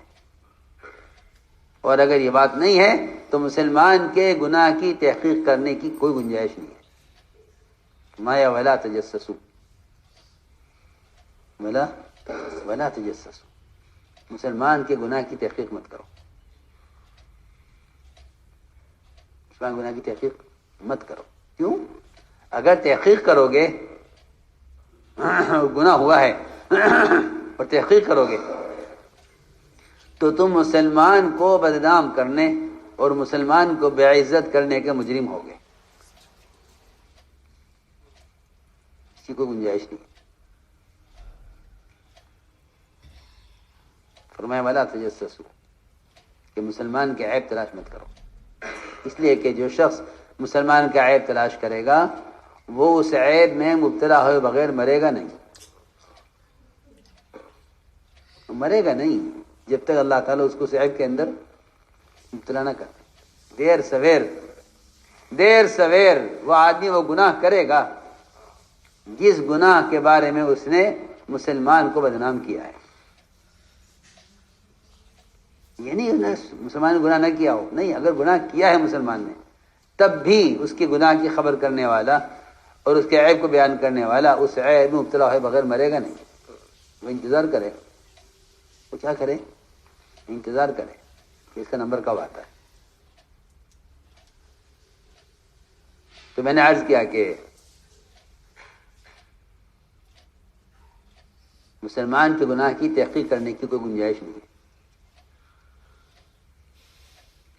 اور اگر یہ بات نہیں ہے تو مسلمان کے گناہ کی تحقیق کرنے کی کوئی گنجائش نہیں ہے. مایا ولا تجسسوا، ولا تجسسوا، مسلمان کے گناہ کی تحقیق مت کرو. مسلمان گناہ کی تحقیق مت کرو. کیوں؟ اگر تحقیق کرو گے، گناہ ہوا ہے اور تحقیق کرو گے تو تم مسلمان کو بدنام کرنے اور مسلمان کو بے عزت کرنے کے مجرم ہوگے. اس کی کوئی گنجائش نہیں. فرمایا ولا تجسسوا کہ مسلمان کے عیب تلاش مت کرو. اس لیے کہ جو شخص مسلمان کا عیب تلاش کرے گا وہ اس عیب میں مبتلا ہوئے بغیر مرے گا نہیں. مرے گا نہیں جب تک اللہ تعالیٰ اس کو اس عیب کے اندر مبتلا نہ کرے. دیر سویر وہ آدمی وہ گناہ کرے گا جس گناہ کے بارے میں اس نے مسلمان کو بدنام کیا ہے. یہ نہیں مسلمان نے گناہ نہ کیا ہو، نہیں، اگر گناہ کیا ہے مسلمان نے تب بھی اس کے گناہ کی خبر کرنے والا اور اس کے عیب کو بیان کرنے والا اس عیب میں مبتلا ہوئے بغیر مرے گا نہیں. وہ انتظار کرے. وہ کیا کرے؟ انتظار کرے کہ اس کا نمبر کب آتا ہے. تو میں نے عرض کیا کہ مسلمان کے گناہ کی تحقیق کرنے کی کوئی گنجائش نہیں ہے.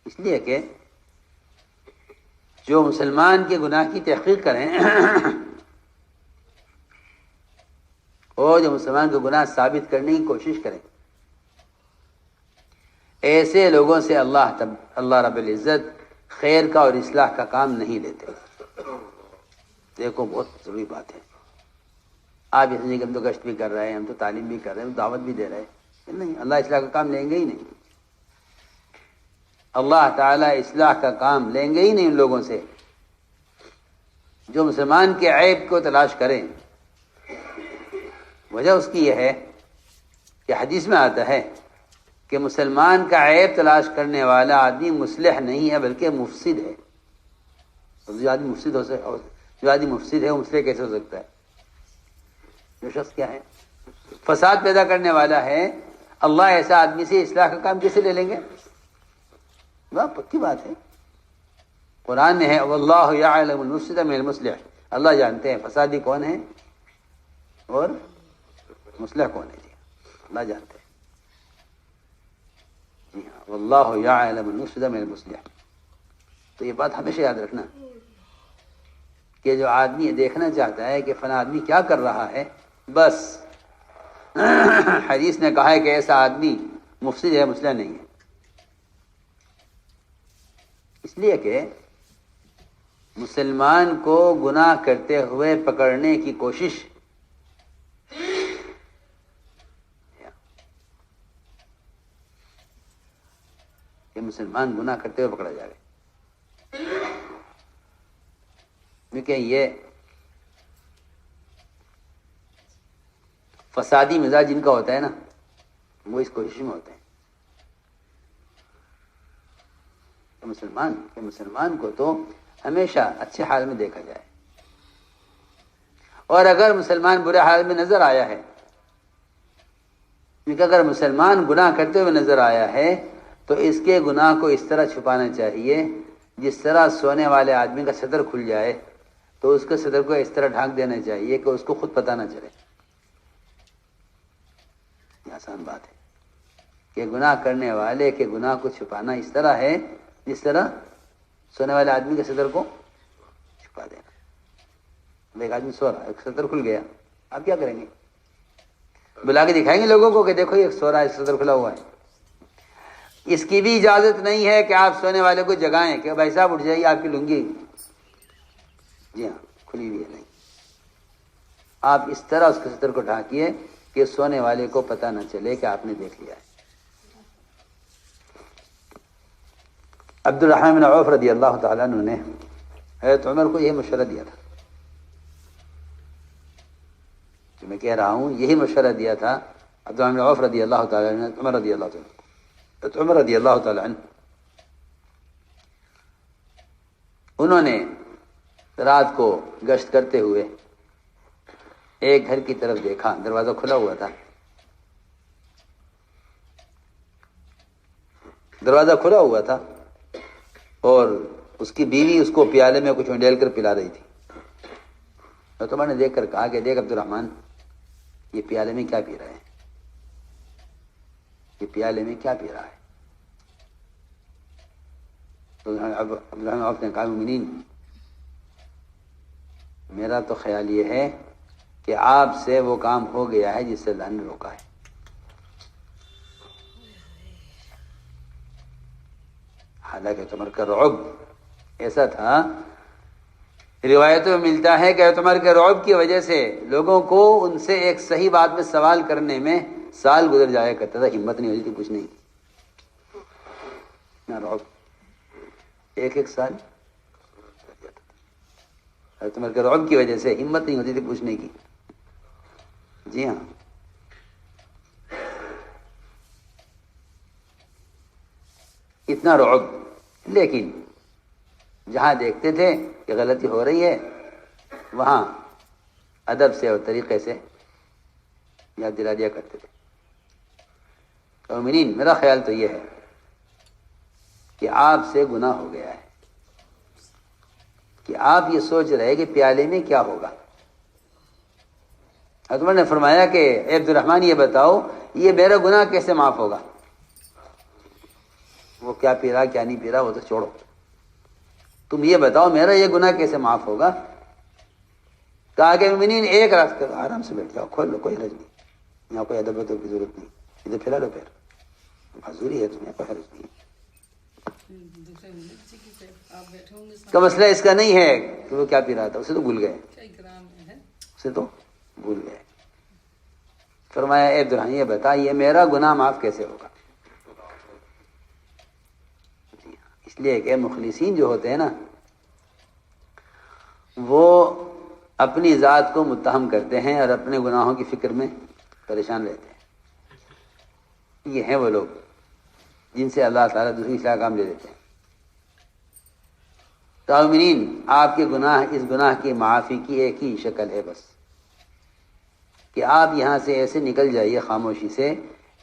اس لیے کہ جو مسلمان کے گناہ کی تحقیق کریں اور جو مسلمان کے گناہ ثابت کرنے کی کوشش کریں ایسے لوگوں سے اللہ رب العزت خیر کا اور اصلاح کا کام نہیں لیتے۔ دیکھو بہت ضروری بات ہے۔ آپ اس لیے کہ ہم تو گشت بھی کر رہے ہیں، ہم تو تعلیم بھی کر رہے ہیں، دعوت بھی دے رہے ہیں، نہیں، اللہ اصلاح کا کام لیں گے ہی نہیں۔ اللہ تعالیٰ اصلاح کا کام لیں گے ہی نہیں ان لوگوں سے جو مسلمان کے عیب کو تلاش کریں۔ وجہ اس کی یہ ہے کہ حدیث میں آتا ہے کہ مسلمان کا عیب تلاش کرنے والا آدمی مصلح نہیں ہے بلکہ مفسد ہے۔ جو آدمی مفسد ہے وہ مصلح کیسے ہو سکتا ہے؟ جو شخص کیا ہے فساد پیدا کرنے والا ہے، اللہ ایسا آدمی سے اصلاح کا کام کیسے لے لیں گے؟ بہت پکی بات ہے۔ قرآن میں ہے واللہ یعلم المفسد من المصلح، اللہ جانتے ہیں فسادی کون ہے اور مصلح کون ہے، جی اللہ جانتے ہیں، جی ہاں، واللہ یعلم المفسد من المصلح۔ تو یہ بات ہمیشہ یاد رکھنا کہ جو آدمی دیکھنا چاہتا ہے کہ فلاں آدمی کیا کر رہا ہے، بس حدیث نے کہا ہے کہ ایسا آدمی مفسد ہے، مصلح نہیں ہے۔ اس لیے کہ مسلمان کو گناہ کرتے ہوئے پکڑنے کی کوشش کہ مسلمان گناہ کرتے ہوئے پکڑا جائے، کیونکہ یہ فسادی مزاج جن کا ہوتا ہے نا، وہ اس کوشش میں ہوتے ہیں کہ مسلمان کو تو ہمیشہ اچھے حال میں دیکھا جائے، اور اگر مسلمان برے حال میں نظر آیا ہے، کیونکہ اگر مسلمان گناہ کرتے ہوئے نظر آیا ہے تو اس کے گناہ کو اس طرح چھپانا چاہیے جس طرح سونے والے آدمی کا صدر کھل جائے تو اس کے صدر کو اس طرح ڈھانک دینا چاہیے کہ اس کو خود پتہ نہ چلے۔ یہ آسان بات ہے کہ گناہ کرنے والے کے گناہ کو چھپانا اس طرح ہے جس طرح سونے والے آدمی کے صدر کو چھپا دینا۔ ایک آدمی سو رہا ہے، ایک صدر کھل گیا، آپ کیا کریں گے؟ بلا کے دکھائیں گے لوگوں کو کہ دیکھو یہ سو رہا ہے، صدر کھلا ہوا ہے۔ اس کی بھی اجازت نہیں ہے کہ آپ سونے والے کو جگائیں کہ بھائی صاحب اٹھ جائیے، آپ کی لنگی جی ہاں کھلی ہوئی ہے، نہیں، آپ اس طرح اس کے صدر کو ڈھانکیے کہ سونے والے کو پتہ نہ چلے کہ آپ نے دیکھ لیا ہے۔ عبد الرحمن بن عوف رضی اللہ تعالیٰ عنہ نے حضرت عمر کو یہی مشورہ دیا تھا، جو میں کہہ رہا ہوں یہی مشورہ دیا تھا عبد الرحمن بن عوف رضی اللہ تعالیٰ عنہ، عمر رضی اللہ تعالیٰ عنہ، عمر رضی اللہ تعالیٰ عنہ انہوں نے رات کو گشت کرتے ہوئے ایک گھر کی طرف دیکھا، دروازہ کھلا ہوا تھا، دروازہ کھلا ہوا تھا اور اس کی بیوی اس کو پیالے میں کچھ انڈیل کر پلا رہی تھی۔ تو میں نے دیکھ کر کہا کہ دیکھ عبد الرحمن، یہ پیالے میں کیا پی رہا ہے، یہ پیالے میں کیا پی رہا ہے؟ تو عبد الرحمن عوف نے کہا مومنین، میرا تو خیال یہ ہے کہ آپ سے وہ کام ہو گیا ہے جس سے اللہ نے روکا ہے۔ حالانکہ عمر کا رعب ایسا تھا، روایتوں میں ملتا ہے کہ عمر کے رعب کی وجہ سے لوگوں کو ان سے ایک صحیح بات میں سوال کرنے میں سال گزر جایا کرتا تھا، ہمت نہیں ہوتی تھی کچھ نہیں، نہ رعب، ایک سال عمر کے رعب کی وجہ سے ہمت نہیں ہوتی تھی پوچھنے کی۔ جی ہاں، اتنا رعب، لیکن جہاں دیکھتے تھے کہ غلطی ہو رہی ہے وہاں ادب سے اور طریقے سے یاد دلا دیا کرتے تھے۔ مومنین، میرا خیال تو یہ ہے کہ آپ سے گناہ ہو گیا ہے، کہ آپ یہ سوچ رہے کہ پیالے میں کیا ہوگا۔ عمر نے فرمایا کہ اے عبد الرحمن، یہ بتاؤ یہ میرا گناہ کیسے معاف ہوگا؟ وہ کیا پی رہا کیا نہیں پی رہا وہ تو چھوڑو، تم یہ بتاؤ میرا یہ گناہ کیسے معاف ہوگا؟ کہا کہ مومنین ایک رات کر، آرام سے بیٹھ جاؤ، کھول لو، کوئی حرج نہیں، یہاں کوئی ادب کی ضرورت نہیں، ادھر پھیلا لو پھر، معذوری ہے تمہیں، کوئی حرج نہیں۔ کا مسئلہ اس کا نہیں ہے کہ وہ کیا پی رہا تھا، اسے تو بھول گئے، اسے تو بھول گئے۔ فرمایا اے عبدالرحمن یہ بتا یہ میرا گناہ معاف کیسے ہوگا؟ اس لیے کہ مخلصین جو ہوتے ہیں نا وہ اپنی ذات کو متہم کرتے ہیں اور اپنے گناہوں کی فکر میں پریشان رہتے ہیں۔ یہ ہیں وہ لوگ جن سے اللہ تعالیٰ دوسری اصلاح کام لے لیتے ہیں۔ تعمرین آپ کے گناہ، اس گناہ کی معافی کی ایک ہی شکل ہے بس، کہ آپ یہاں سے ایسے نکل جائیے خاموشی سے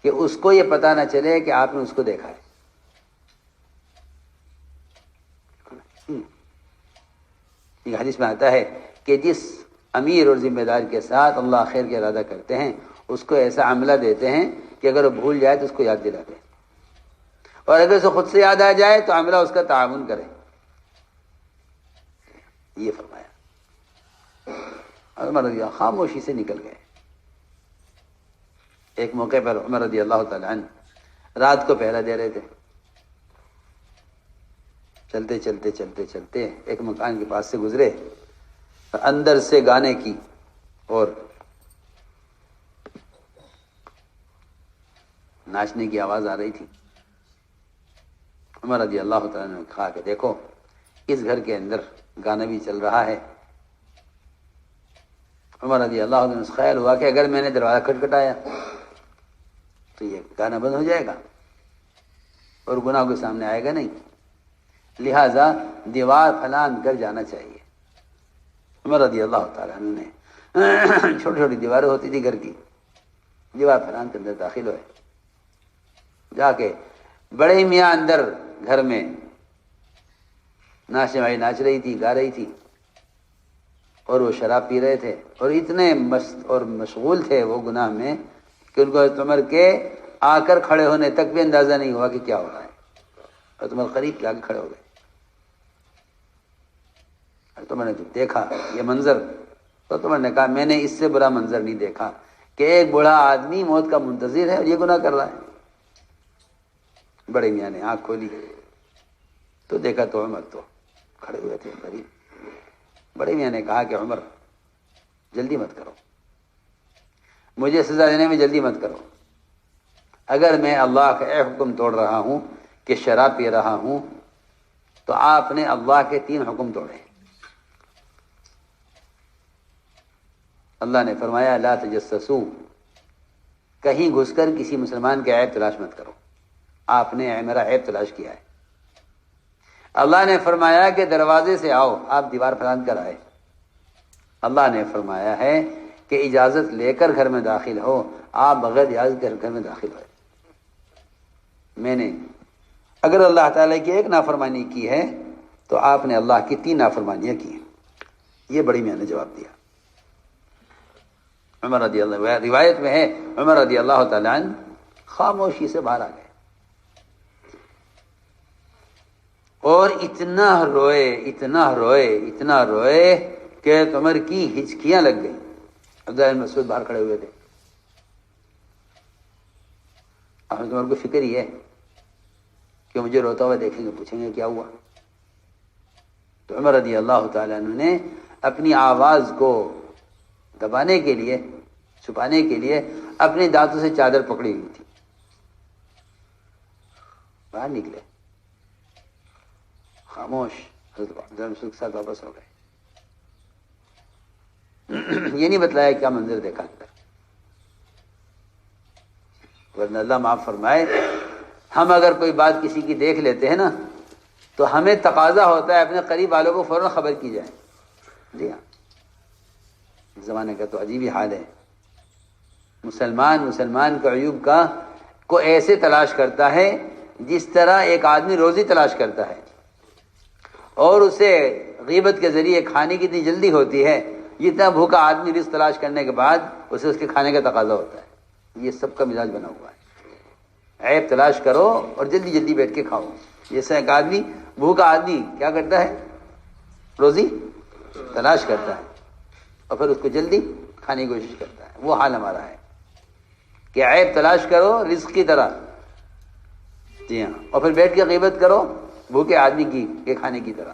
کہ اس کو یہ پتہ نہ چلے کہ آپ نے اس کو دیکھا ہے۔ یہ حدیث میں آتا ہے کہ جس امیر اور ذمہ دار کے ساتھ اللہ خیر کا ارادہ کرتے ہیں اس کو ایسا عملہ دیتے ہیں کہ اگر وہ بھول جائے تو اس کو یاد دلاتے ہیں، اور اگر اسے خود سے یاد آ جائے تو عملہ اس کا تعاون کرے۔ یہ فرمایا، عمر رضی اللہ خاموشی سے نکل گئے۔ ایک موقع پر عمر رضی اللہ تعالی عنہ رات کو پہرا دے رہے تھے، چلتے چلتے چلتے چلتے ایک مکان کے پاس سے گزرے، اندر سے گانے کی اور ناچنے کی آواز آ رہی تھی۔ عمر رضی اللہ تعالیٰ نے کہا کہ دیکھو اس گھر کے اندر گانا بھی چل رہا ہے۔ عمر رضی اللہ عنہ سے خیال ہوا کہ اگر میں نے دروازہ کھٹکھٹایا تو یہ گانا بند ہو جائے گا اور گناہ کے سامنے آئے گا نہیں، لہذا دیوار پھلان کر جانا چاہیے۔ عمر رضی اللہ تعالیٰ عنہ نے چھوٹی چھوٹی دیواریں ہوتی تھی گھر کی، دیوار پھلان کے اندر داخل ہوئے، جا کے بڑے میاں اندر گھر میں ناچنے والی ناچ رہی تھی، گا رہی تھی، اور وہ شراب پی رہے تھے، اور اتنے مست اور مشغول تھے وہ گناہ میں کہ ان کو حضرت عمر کے آ کر کھڑے ہونے تک بھی اندازہ نہیں ہوا کہ کیا ہو رہا ہے۔ حضرت عمر قریب کے آگے کھڑے ہو گئے۔ حضرت عمر نے جب دیکھا یہ منظر، حضرت عمر نے کہا میں نے اس سے برا منظر نہیں دیکھا کہ ایک بوڑھا آدمی موت کا منتظر ہے اور یہ گناہ کر رہا ہے۔ بڑے میاں نے آنکھ کھولی تو دیکھا تو عمر تو کھڑے ہوئے تھے قریب۔ بڑے میاں نے کہا کہ عمر جلدی مت کرو، مجھے سزا دینے میں جلدی مت کرو، اگر میں اللہ کا اے حکم توڑ رہا ہوں کہ شراب پی رہا ہوں تو آپ نے اللہ کے 3 حکم توڑے۔ اللہ نے فرمایا لا تجسسو، کہیں گھس کر کسی مسلمان کے عیب تلاش مت کرو، آپ نے میرا عیب تلاش کیا ہے۔ اللہ نے فرمایا کہ دروازے سے آؤ، آپ دیوار پھلان کر آئے۔ اللہ نے فرمایا ہے کہ اجازت لے کر گھر میں داخل ہو، آپ بغیر اجازت کے گھر میں داخل ہوئے۔ میں نے اگر اللہ تعالیٰ کی ایک نافرمانی کی ہے تو آپ نے اللہ کی 3 نافرمانیاں کی ہیں۔ یہ بڑی میاں نے جواب دیا۔ عمر رضی اللہ، روایت میں ہے عمر رضی اللہ تعالیٰ عنہ خاموشی سے باہر آ گئے اور اتنا روئے اتنا روئے اتنا روئے کہ عمر کی ہچکیاں لگ گئیں۔ عبداللہ بن مسعود باہر کھڑے ہوئے تھے۔ حضرت عمر کو فکر ہی ہے کہ مجھے روتا ہوا دیکھیں گے، پوچھیں گے کیا ہوا۔ تو عمر رضی اللہ تعالیٰ عنہ نے اپنی آواز کو دبانے کے لیے، چھپانے کے لیے اپنے دانتوں سے چادر پکڑی ہوئی تھی، باہر نکلے خاموش۔ حضرت عبداللہ بن مسعود کے ساتھ واپس ہو گئے۔ یہ نہیں بتلایا کیا منظر دیکھا اندر، ورنہ اللہ معاف فرمائے ہم اگر کوئی بات کسی کی دیکھ لیتے ہیں نا تو ہمیں تقاضا ہوتا ہے اپنے قریب والوں کو فوراً خبر کی جائے۔ جی ہاں، زمانے کا تو عجیب ہی حال ہے۔ مسلمان کے عیوب کو ایسے تلاش کرتا ہے جس طرح ایک آدمی روزی تلاش کرتا ہے، اور اسے غیبت کے ذریعے کھانے کی اتنی جلدی ہوتی ہے جتنا بھوکا آدمی رزق تلاش کرنے کے بعد اسے اس کے کھانے کا تقاضا ہوتا ہے۔ یہ سب کا مزاج بنا ہوا ہے، عیب تلاش کرو اور جلدی جلدی بیٹھ کے کھاؤ۔ جیسا ایک آدمی بھوکا آدمی کیا کرتا ہے، روزی تلاش کرتا ہے اور پھر اس کو جلدی کھانے کی کوشش کرتا ہے۔ وہ حال ہمارا ہے کہ عیب تلاش کرو رزق کی طرح جی ہاں، اور پھر بیٹھ کے غیبت کرو بھوکے آدمی کی کے کھانے کی طرح۔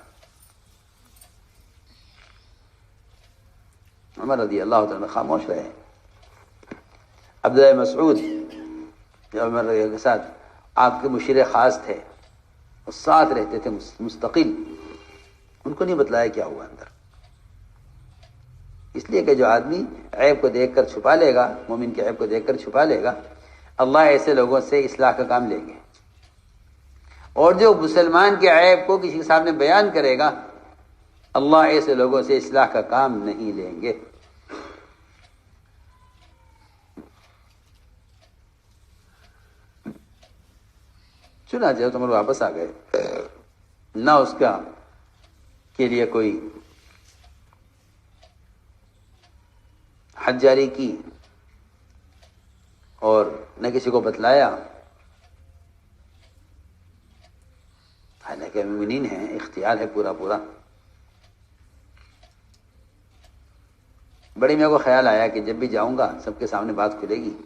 عمر رضی اللہ تعالیٰ خاموش رہے۔ عبداللہ مسعود جو عمر رضی اللہ کے ساتھ آپ کے مشیر خاص تھے، وہ ساتھ رہتے تھے مستقل، ان کو نہیں بتلایا کیا ہوا اندر، اس لیے کہ جو آدمی عیب کو دیکھ کر چھپا لے گا، مومن کے عیب کو دیکھ کر چھپا لے گا، اللہ ایسے لوگوں سے اصلاح کا کام لیں گے، اور جو مسلمان کے عیب کو کسی کے سامنے بیان کرے گا، اللہ ایسے لوگوں سے اصلاح کا کام نہیں لیں گے۔ چنانچہ تم لوگ واپس آ گئے، نہ اس کا کے لیے کوئی حد جاری کی اور نہ کسی کو بتلایا، حالانکہ مومنین ہیں، اختیار ہے پورا پورا۔ بڑی میاں کو خیال آیا کہ جب بھی جاؤں گا سب کے سامنے بات کھلے گی،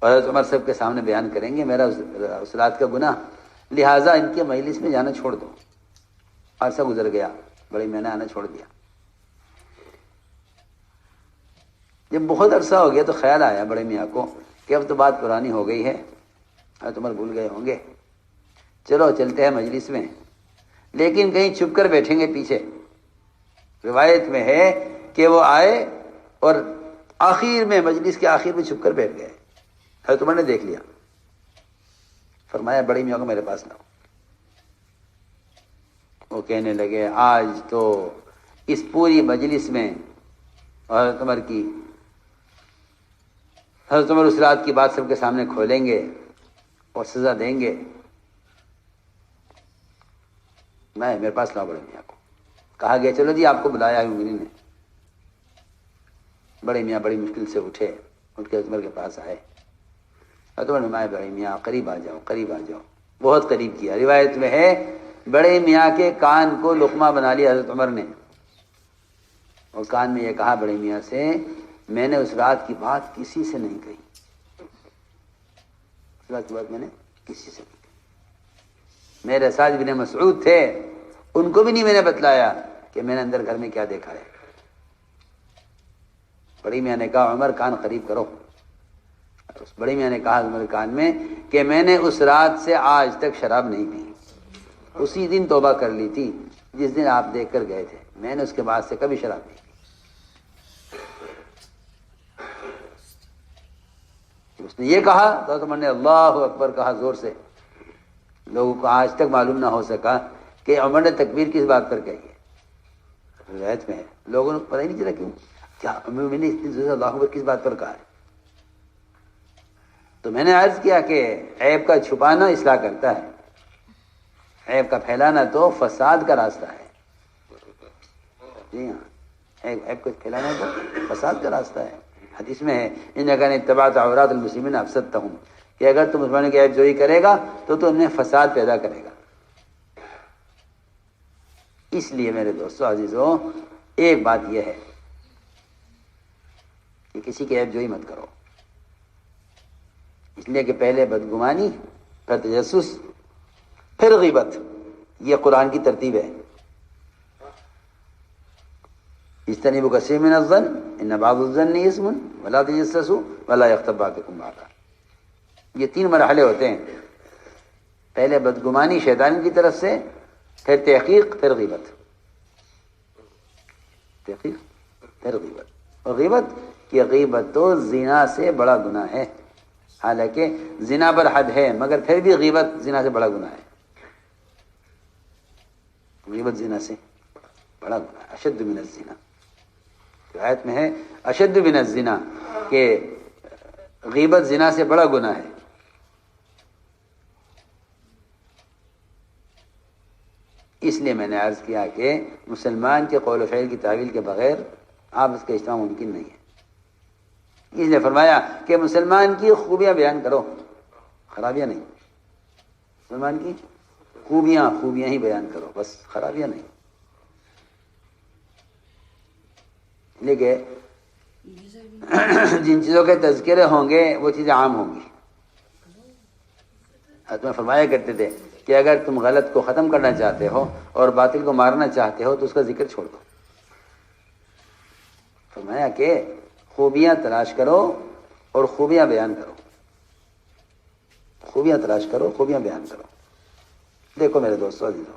اور حضرت عمر سب کے سامنے بیان کریں گے میرا اس رات کا گناہ، لہٰذا ان کے مجلس میں جانا چھوڑ دو۔ عرصہ گزر گیا، بڑی میاں نے آنا چھوڑ دیا۔ جب بہت عرصہ ہو گیا تو خیال آیا بڑے میاں کو کہ اب تو بات پرانی ہو گئی ہے، حضرت عمر بھول گئے ہوں گے، چلو چلتے ہیں مجلس میں، لیکن کہیں چھپ کر بیٹھیں گے پیچھے۔ روایت میں ہے کہ وہ آئے اور آخر میں، مجلس کے آخر میں چھپ کر بیٹھ گئے۔ حضرت عمر نے دیکھ لیا، فرمایا بڑی میاں کو میرے پاس لاؤ۔ وہ کہنے لگے آج تو اس پوری مجلس میں حضرت عمر اس رات کی بات سب کے سامنے کھولیں گے اور سزا دیں گے۔ میرے پاس لاؤ بڑے میاں کو۔ کہا گیا چلو جی آپ کو بلایا ہے مومنین نے۔ بڑے میاں بڑی مشکل سے اٹھے، اٹھ کے عمر کے پاس آئے۔ حضرت عمر نے فرمایا بڑے میاں قریب آ جاؤ، قریب آ جاؤ۔ بہت قریب کیا۔ روایت میں ہے بڑے میاں کے کان کو لقمہ بنا لیا حضرت عمر نے، اور کان میں یہ کہا بڑے میاں سے، میں نے اس رات کی بات کسی سے نہیں کہی، اس رات کی بات میں نے کسی سے نہیں کہی۔ میرے ساتھ ابن مسعود تھے، ان کو بھی نہیں میں نے بتلایا کہ میں نے اندر گھر میں کیا دیکھا ہے۔ بڑی میاں نے کہا عمر کان قریب کرو۔ اس بڑی میاں نے کہا عمر کان میں کہ میں نے اس رات سے آج تک شراب نہیں پی، اسی دن توبہ کر لی تھی جس دن آپ دیکھ کر گئے تھے، میں نے اس کے بعد سے کبھی شراب نہیں پی۔ اس نے یہ کہا تو عمر نے اللہ اکبر کہا زور سے۔ لوگوں کو آج تک معلوم نہ ہو سکا کہ عمر نے تکبیر کس بات پر کہی ہے۔ روایت میں ہے، لوگوں نے پتہ ہی نہیں چلا کیوں، کیا میں نے اتنی زور سے اللہ اکبر کس بات پر کہا ہے۔ تو میں نے عرض کیا کہ عیب کا چھپانا اصلاح کرتا ہے، عیب کا پھیلانا تو فساد کا راستہ ہے۔ جی ہاں، عیب کو پھیلانا تو فساد کا راستہ ہے۔ حدیث میں ہے ان اگر اتبعت عورات المسلمین افسدتہم، کہ اگر تم مسلمانوں کی عیب جوئی کرے گا تو تم نے فساد پیدا کرے گا۔ اس لیے میرے دوستو عزیزو، ایک بات یہ ہے کہ کسی کی عیب جوئی مت کرو، اس لیے کہ پہلے بدگمانی، پھر تجسس، پھر غیبت، یہ قرآن کی ترتیب ہے۔ اجتنبوا کثیرا من الظن ان بعض الظن اثم ولا تجسسوا ولا یغتب بعضکم بعضا۔ یہ تین مرحلے ہوتے ہیں، پہلے بدگمانی شیطان کی طرف سے، پھر تحقیق، پھر غیبت۔ تحقیق پھر غیبت، اور غیبت تو زنا سے بڑا گناہ ہے، حالانکہ زنا پر حد ہے مگر پھر بھی غیبت زنا سے بڑا گناہ ہے۔ غیبت زنا سے بڑا گناہ ہے، اشد من الزنا۔ روایت میں ہے اشد من الزنا، کہ غیبت زنا سے بڑا گناہ ہے۔ اس لیے میں نے عرض کیا کہ مسلمان کے قول و فعل کی تعویل کے بغیر آپس کا اجتماع ممکن نہیں ہے۔ اس لیے فرمایا کہ مسلمان کی خوبیاں بیان کرو، خرابیاں نہیں۔ مسلمان کی خوبیاں ہی بیان کرو، بس خرابیاں نہیں۔ لیکن جن چیزوں کے تذکرے ہوں گے وہ چیزیں عام ہوں گی۔ تمہیں فرمایا کرتے تھے کہ اگر تم غلط کو ختم کرنا چاہتے ہو اور باطل کو مارنا چاہتے ہو تو اس کا ذکر چھوڑ دو. فرمایا کہ خوبیاں تلاش کرو اور خوبیاں بیان کرو. خوبیاں تلاش کرو، خوبیاں بیان کرو. دیکھو میرے دوستو عزیزو،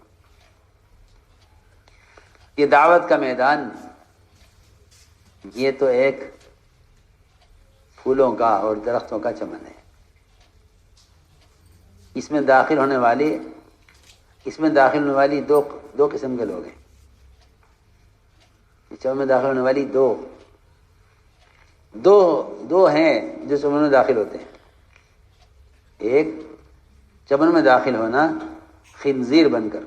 یہ دعوت کا میدان یہ تو ایک پھولوں کا اور درختوں کا چمن ہے. اس میں داخل ہونے والی دو قسم کے لوگ ہیں. اس چمن میں داخل ہونے والی دو ہیں جو چمن میں داخل ہوتے ہیں. ایک چمن میں داخل ہونا خنزیر بن کر.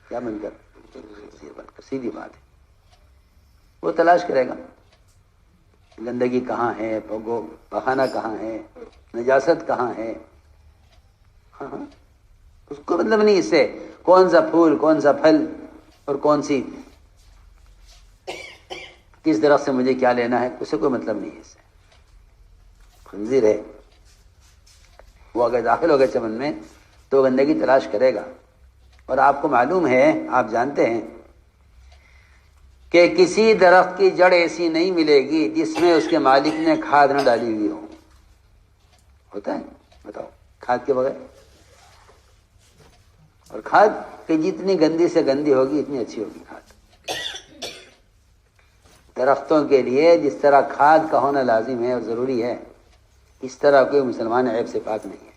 کیا بن کر؟ خنزیر بن کر. سیدھی بات ہے. وہ تلاش کرے گا گندگی کہاں ہے، پخانہ کہاں ہے، نجاست کہاں ہے. ہاں اس کو مطلب نہیں اس سے کون سا پھول، کون سا پھل اور کس درخت سے مجھے کیا لینا ہے، اسے کوئی مطلب نہیں ہے. اس سے خنزیر ہے. وہ اگر داخل ہو گئے چمن میں تو گندگی تلاش کرے گا. اور آپ کو معلوم ہے، آپ جانتے ہیں کہ کسی درخت کی جڑ ایسی نہیں ملے گی جس میں اس کے مالک نے کھاد نہ ڈالی ہوئی ہو. ہوتا ہے؟ بتاؤ. کھاد کے بغیر. اور کھاد کہ جتنی گندی سے گندی ہوگی اتنی اچھی ہوگی کھاد. درختوں کے لیے جس طرح کھاد کا ہونا لازم ہے اور ضروری ہے، اس طرح کوئی مسلمان عیب سے پاک نہیں ہے.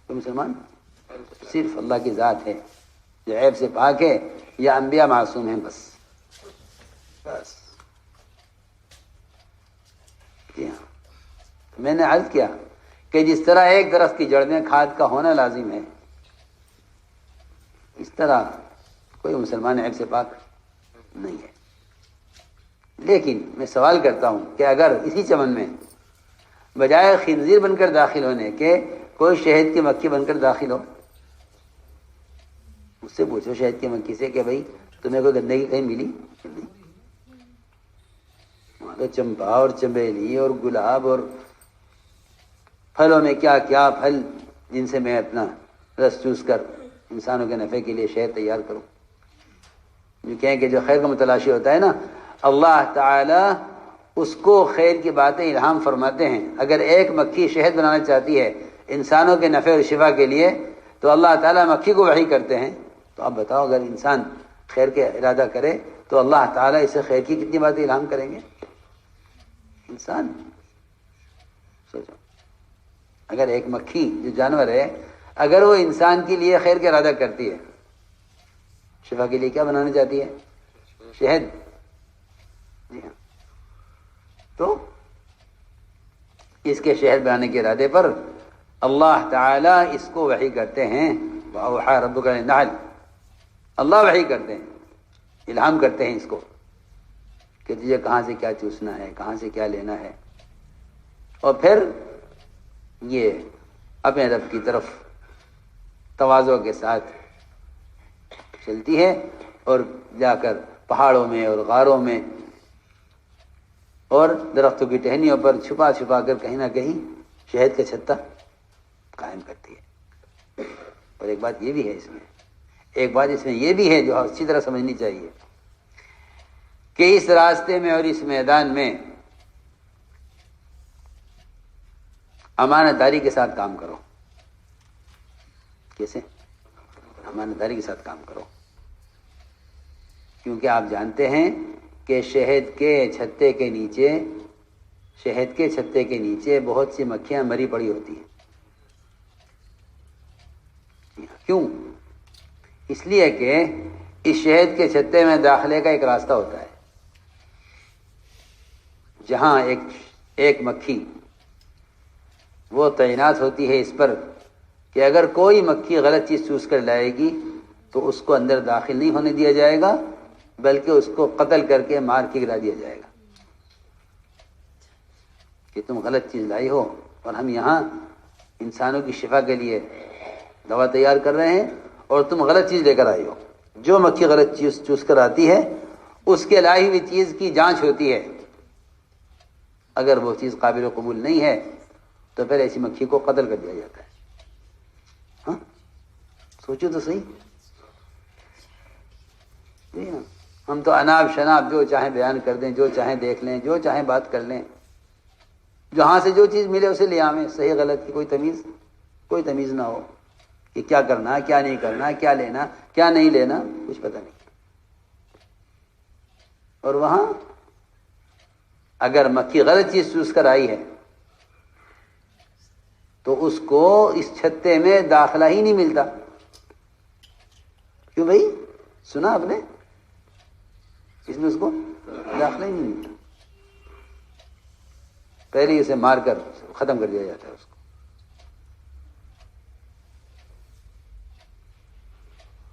کوئی مسلمان صرف اللہ کی ذات ہے جو عیب سے پاک ہے، یا انبیاء معصوم ہیں. بس جی ہاں. میں نے عرض کیا کہ جس طرح ایک درخت کی جڑ میں کھاد کا ہونا لازم ہے، اس طرح کوئی مسلمان عیب سے پاک نہیں ہے. لیکن میں سوال کرتا ہوں کہ اگر اسی چمن میں بجائے خنزیر بن کر داخل ہونے کے کوئی شہد کی مکھی بن کر داخل ہو، اس سے پوچھو شہد کی مکھی سے کہ بھائی تمہیں کوئی گندگی کہیں ملی؟ نہیں. وہاں تو چمپا اور چمیلی اور گلاب اور پھلوں میں کیا کیا پھل جن سے میں اپنا رس چوس کر انسانوں کے نفع کے لیے شہد تیار کروں. جو کہیں کہ جو خیر کا متلاشی ہوتا ہے نا، اللہ تعالی اس کو خیر کی باتیں الہام فرماتے ہیں. اگر ایک مکھی شہد بنانا چاہتی ہے انسانوں کے نفع اور شفا کے لیے تو اللہ تعالیٰ مکھی کو وحی کرتے ہیں. تو آپ بتاؤ، اگر انسان خیر کے ارادہ کرے تو اللہ تعالیٰ اسے خیر کی کتنی باتیں الہام کریں گے. انسان سوچو، اگر ایک مکھی جو جانور ہے اگر وہ انسان کے لیے خیر کا ارادہ کرتی ہے، شفا کے لیے کیا بنانا چاہتی ہے؟ شہد. جی ہاں. تو اس کے شہد بنانے کے ارادے پر اللہ تعالیٰ اس کو وحی کرتے ہیں. وَأَوْحَىٰ رَبُّكَ إِلَى النَّحْلِ. اللہ وحی کرتے ہیں، الہام کرتے ہیں اس کو کہ تجھے کہاں سے کیا چوسنا ہے، کہاں سے کیا لینا ہے. اور پھر یہ اپنے رب کی طرف تواضع کے ساتھ چلتی ہے اور جا کر پہاڑوں میں اور غاروں میں اور درختوں کی ٹہنیوں پر چھپا چھپا کر کہیں نہ کہیں شہد کا چھتا قائم کرتی ہے. اور ایک بات یہ بھی ہے جو اچھی طرح سمجھنی چاہیے کہ اس راستے میں اور اس میدان میں امانت داری کے ساتھ کام کرو. کیسے؟ امانت داری کے ساتھ کام کرو. کیونکہ آپ جانتے ہیں کہ شہد کے چھتے کے نیچے بہت سی مکھیاں مری پڑی ہوتی ہیں. کیوں؟ اس لیے کہ اس شہد کے چھتے میں داخلے کا ایک راستہ ہوتا ہے جہاں ایک مکھی وہ تعینات ہوتی ہے اس پر کہ اگر کوئی مکھی غلط چیز چوس کر لائے گی تو اس کو اندر داخل نہیں ہونے دیا جائے گا، بلکہ اس کو قتل کر کے مار کے گرا دیا جائے گا کہ تم غلط چیز لائی ہو اور ہم یہاں انسانوں کی شفا کے لیے دوا تیار کر رہے ہیں اور تم غلط چیز لے کر آئی ہو. جو مکھی غلط چیز چوس کر آتی ہے اس کے لائی ہوئی چیز کی جانچ ہوتی ہے اگر وہ چیز قابل قبول نہیں ہے تو پھر ایسی مکھی کو قتل کر دیا جاتا ہے. ہاں سوچو تو صحیح. جی ہاں، ہم تو اناب شناب جو چاہیں بیان کر دیں، جو چاہیں دیکھ لیں، جو چاہیں بات کر لیں، جہاں سے جو چیز ملے اسے لے آویں. صحیح غلط کی کوئی تمیز نہ ہو کہ کیا کرنا، کیا نہیں کرنا، کیا لینا، کیا نہیں لینا، کچھ پتہ نہیں. اور وہاں اگر مکھی غلط چیز چوس کر آئی ہے تو اس کو اس چھتے میں داخلہ ہی نہیں ملتا. کیوں بھائی؟ سنا آپ نے؟ اس میں اس کو داخلہ ہی نہیں ملتا. پہلے ہی اسے مار کر ختم کر دیا جاتا ہے اس کو.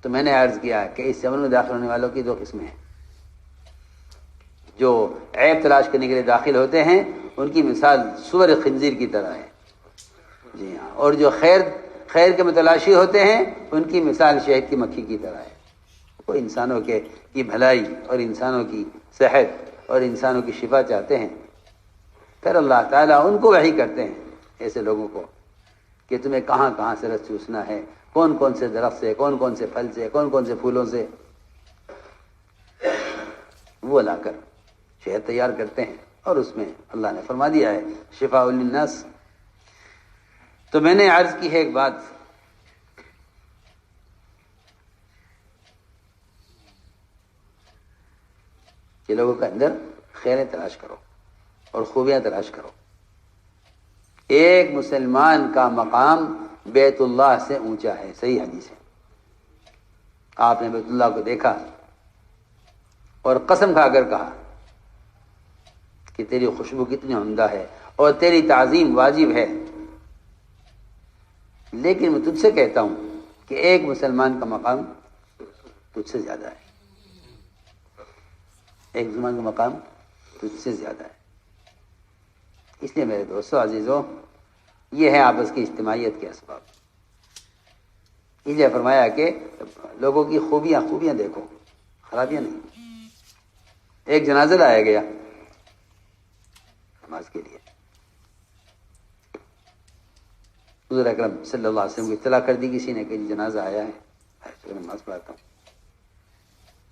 تو میں نے عرض کیا کہ اس عمل میں داخل ہونے والوں کی دو قسمیں ہیں. جو عیب تلاش کرنے کے لیے داخل ہوتے ہیں ان کی مثال سور خنزیر کی طرح ہے. جی ہاں. اور جو خیر کے متلاشی ہوتے ہیں ان کی مثال شہد کی مکھی کی طرح ہے. وہ انسانوں کی بھلائی اور انسانوں کی صحت اور انسانوں کی شفا چاہتے ہیں. پھر اللہ تعالیٰ ان کو وحی کرتے ہیں ایسے لوگوں کو کہ تمہیں کہاں کہاں سے رس چوسنا ہے، کون کون سے درخت سے، کون کون سے پھل سے، کون کون سے پھولوں سے. وہ لا کر شہد تیار کرتے ہیں اور اس میں اللہ نے فرما دیا ہے شفاء للناس. تو میں نے عرض کی ہے ایک بات کہ لوگوں کے اندر خیریں تلاش کرو اور خوبیاں تلاش کرو. ایک مسلمان کا مقام بیت اللہ سے اونچا ہے. صحیح حدیث ہے. آپ نے بیت اللہ کو دیکھا اور قسم کھا کر کہا کہ تیری خوشبو کتنی عمدہ ہے اور تیری تعظیم واجب ہے. لیکن میں تجھ سے کہتا ہوں کہ ایک مسلمان کا مقام تجھ سے زیادہ ہے. ایک مسلمان کا مقام تجھ سے زیادہ ہے. اس لیے میرے دوستو عزیزوں، یہ ہے آپس کی اجتماعیت کے اسباب. اس لیے فرمایا کہ لوگوں کی خوبیاں دیکھو، خرابیاں نہیں. ایک جنازہ لایا گیا نماز کے لیے. حضور اکرم صلی اللہ علیہ وسلم کو اطلاع کر دی کسی نے کہ جنازہ آیا ہے، میں نماز پڑھاتا ہوں.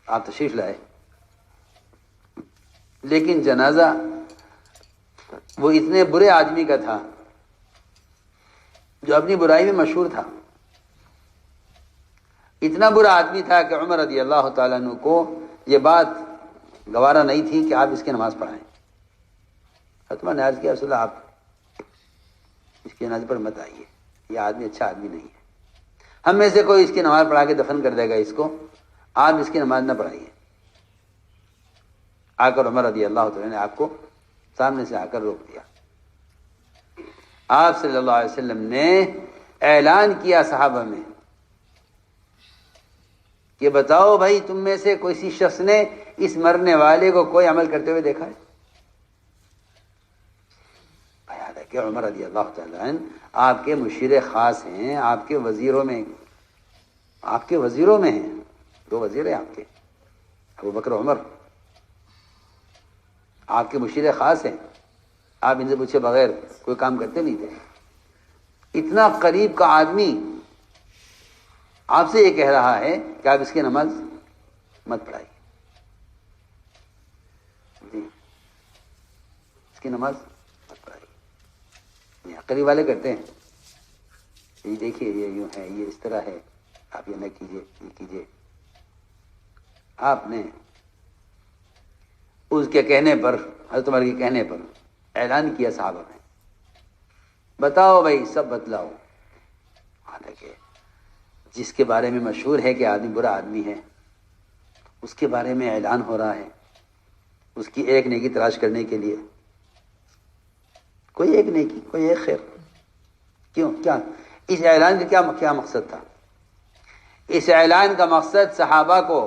آپ تشریف لائے، لیکن جنازہ وہ اتنے برے آدمی کا تھا جو اپنی برائی میں مشہور تھا. اتنا برا آدمی تھا کہ عمر رضی اللہ تعالیٰ عنہ کو یہ بات گوارا نہیں تھی کہ آپ اس کی نماز پڑھائیں. فتویٰ نے عرض کیا رسول اللہ آپ اس کی نماز پر مت آئیے، یہ آدمی اچھا آدمی نہیں ہے. ہم میں سے کوئی اس کی نماز پڑھا کے دفن کر دے گا اس کو، آپ اس کی نماز نہ پڑھائیے. آ کر عمر رضی اللہ تعالیٰ نے آپ کو سامنے سے آ کر روک دیا. آپ صلی اللہ علیہ وسلم نے اعلان کیا صحابہ میں کہ بتاؤ بھائی تم میں سے کسی شخص نے اس مرنے والے کو کوئی عمل کرتے ہوئے دیکھا ہے؟ یاد ہے کہ عمر رضی اللہ تعالیٰ عنہ آپ کے مشیر خاص ہیں، آپ کے وزیروں میں ہیں. دو وزیر ہیں آپ کے، ابو بکر عمر، آپ کے مشیر خاص ہیں. آپ ان سے پوچھے بغیر کوئی کام کرتے نہیں تھے. اتنا قریب کا آدمی آپ سے یہ کہہ رہا ہے کہ آپ اس کی نماز مت پڑھائیے. جی اس کی نماز مت پڑھائیے. قریب والے کرتے ہیں، یہ دیکھیے یہ یوں ہے، یہ اس طرح ہے، آپ یہ نہ کیجیے، یہ کیجیے. آپ نے اس کے کہنے پر، حضرت عمر کے کہنے پر اعلان کیا صحابہ میں، بتاؤ بھائی سب بتلاؤ. حالانکہ جس کے بارے میں مشہور ہے کہ آدمی برا آدمی ہے، اس کے بارے میں اعلان ہو رہا ہے اس کی ایک نیکی تلاش کرنے کے لیے. کوئی ایک نیکی، کوئی ایک خیر. کیوں؟ کیا اس اعلان کا کیا مقصد تھا؟ اس اعلان کا مقصد صحابہ کو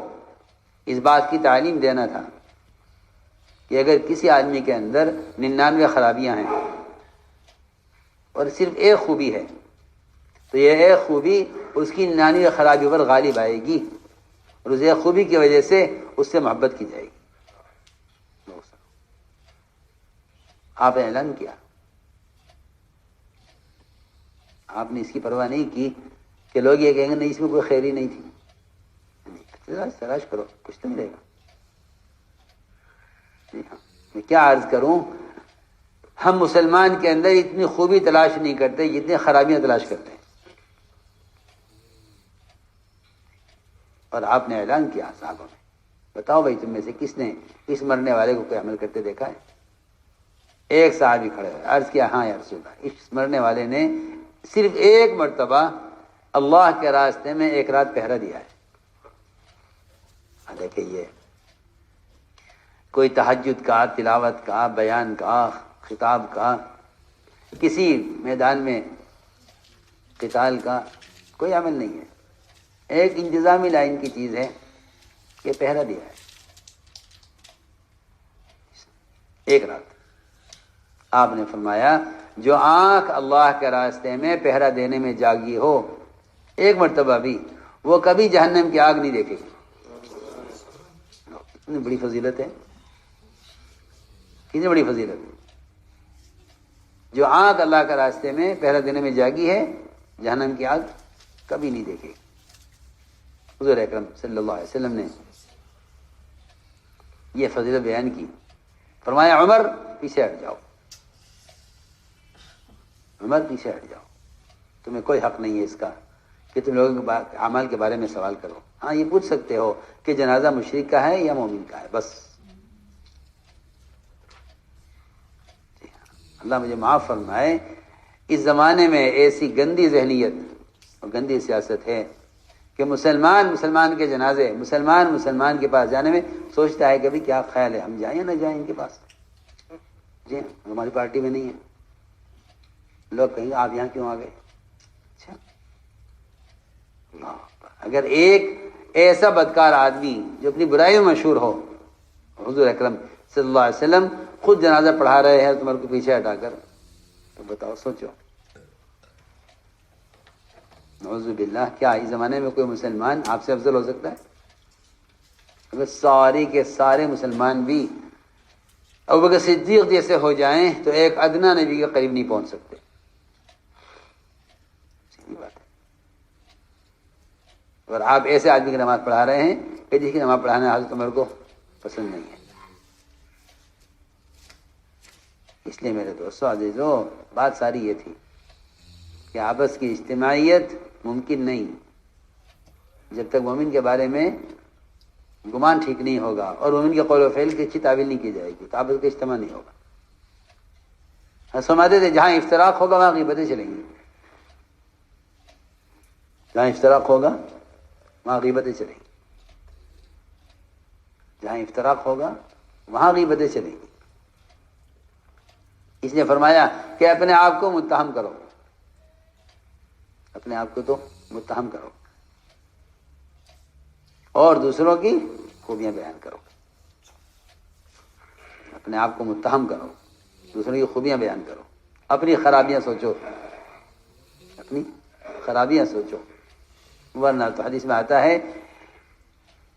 اس بات کی تعلیم دینا تھا کہ اگر کسی آدمی کے اندر 99 خرابیاں ہیں اور صرف ایک خوبی ہے تو یہ ایک خوبی اس کی 99 خرابی پر غالب آئے گی اور اس ایک خوبی کی وجہ سے اس سے محبت کی جائے گی. آپ نے اعلان کیا، آپ نے اس کی پرواہ نہیں کی کہ لوگ یہ کہیں گے نہیں اس میں کوئی خیر ہی نہیں تھی. تلاش کرو، کچھ تو ملے گا. جی ہاں، میں کیا عرض کروں، ہم مسلمان کے اندر اتنی خوبی تلاش نہیں کرتے جتنی خرابیاں تلاش کرتے ہیں. اور آپ نے اعلان کیا صحابہ میں، بتاؤ بھائی تم میں سے کس نے اس مرنے والے کو کوئی عمل کرتے دیکھا ہے؟ ایک صحابی کھڑے ہوئے، عرض کیا ہاں یا رسول اللہ، اس مرنے والے نے صرف ایک مرتبہ اللہ کے راستے میں ایک رات پہرا دیا ہے. دیکھیں یہ کوئی تہجد کا، تلاوت کا، بیان کا، خطاب کا، کسی میدان میں قتال کا کوئی عمل نہیں ہے. ایک انتظامی لائن کی چیز ہے کہ پہرا دیا ہے ایک رات. آپ نے فرمایا جو آنکھ اللہ کے راستے میں پہرا دینے میں جاگی ہو ایک مرتبہ بھی، وہ کبھی جہنم کی آگ نہیں دیکھے گی. کتنی بڑی فضیلت ہے، کتنی بڑی فضیلت ہے. جو آنکھ اللہ کے راستے میں پہرا دینے میں جاگی ہے جہنم کی آگ کبھی نہیں دیکھے گی. حضور اکرم صلی اللہ علیہ وسلم نے یہ فضیلت بیان کی. فرمایا عمر پیچھے ہٹ جاؤ، عمر پیچھے ہٹ جاؤ، تمہیں کوئی حق نہیں ہے اس کا کہ تم لوگوں کے اعمال کے بارے میں سوال کرو. ہاں یہ پوچھ سکتے ہو کہ جنازہ مشرک کا ہے یا مومن کا ہے، بس. اللہ مجھے معاف فرمائے، اس زمانے میں ایسی گندی ذہنیت اور گندی سیاست ہے کہ مسلمان کے جنازے، مسلمان کے پاس جانے میں سوچتا ہے کبھی کیا خیال ہے ہم جائیں یا نہ جائیں ان کے پاس. جی ہماری پارٹی میں نہیں ہے. لوگ کہیں گے آپ یہاں کیوں آ گئے؟ اچھا، اگر ایک ایسا بدکار آدمی جو اپنی برائیوں میں مشہور ہو، حضور اکرم صلی اللہ علیہ وسلم خود جنازہ پڑھا رہے ہیں تمہارے کو پیچھے ہٹا کر، تو بتاؤ، سوچو. نعوذ باللہ، کیا اس زمانے میں کوئی مسلمان آپ سے افضل ہو سکتا ہے؟ اگر سارے کے سارے مسلمان بھی ابوبکر صدیق جیسے ہو جائیں تو ایک ادنا نبی کے قریب نہیں پہنچ سکتے. سیدھی بات ہے. اور آپ ایسے آدمی کی نماز پڑھا رہے ہیں کہ جس کی نماز پڑھانا حضرت عمر کو پسند نہیں ہے. اس لیے میرے دوستو عزیزو، بات ساری یہ تھی کہ آپس کی اجتماعیت ممکن نہیں جب تک مومن کے بارے میں گمان ٹھیک نہیں ہوگا اور مومن کے قول و فعل کی اچھی تعویل نہیں کی جائے گی تو آپس کا اجتماع نہیں ہوگا. فرماتے تھے جہاں افتراق ہوگا وہاں غیبتیں چلیں گی، جہاں افتراق ہوگا وہاں غیبتیں چلیں گی، جہاں افتراق ہوگا وہاں غیبتیں چلیں گی. اس نے فرمایا کہ اپنے آپ کو متہم کرو، اپنے آپ کو تو متہم کرو اور دوسروں کی خوبیاں بیان کرو. اپنے آپ کو متہم کرو، دوسروں کی خوبیاں بیان کرو، اپنی خرابیاں سوچو، اپنی خرابیاں سوچو. ورنہ تو حدیث میں آتا ہے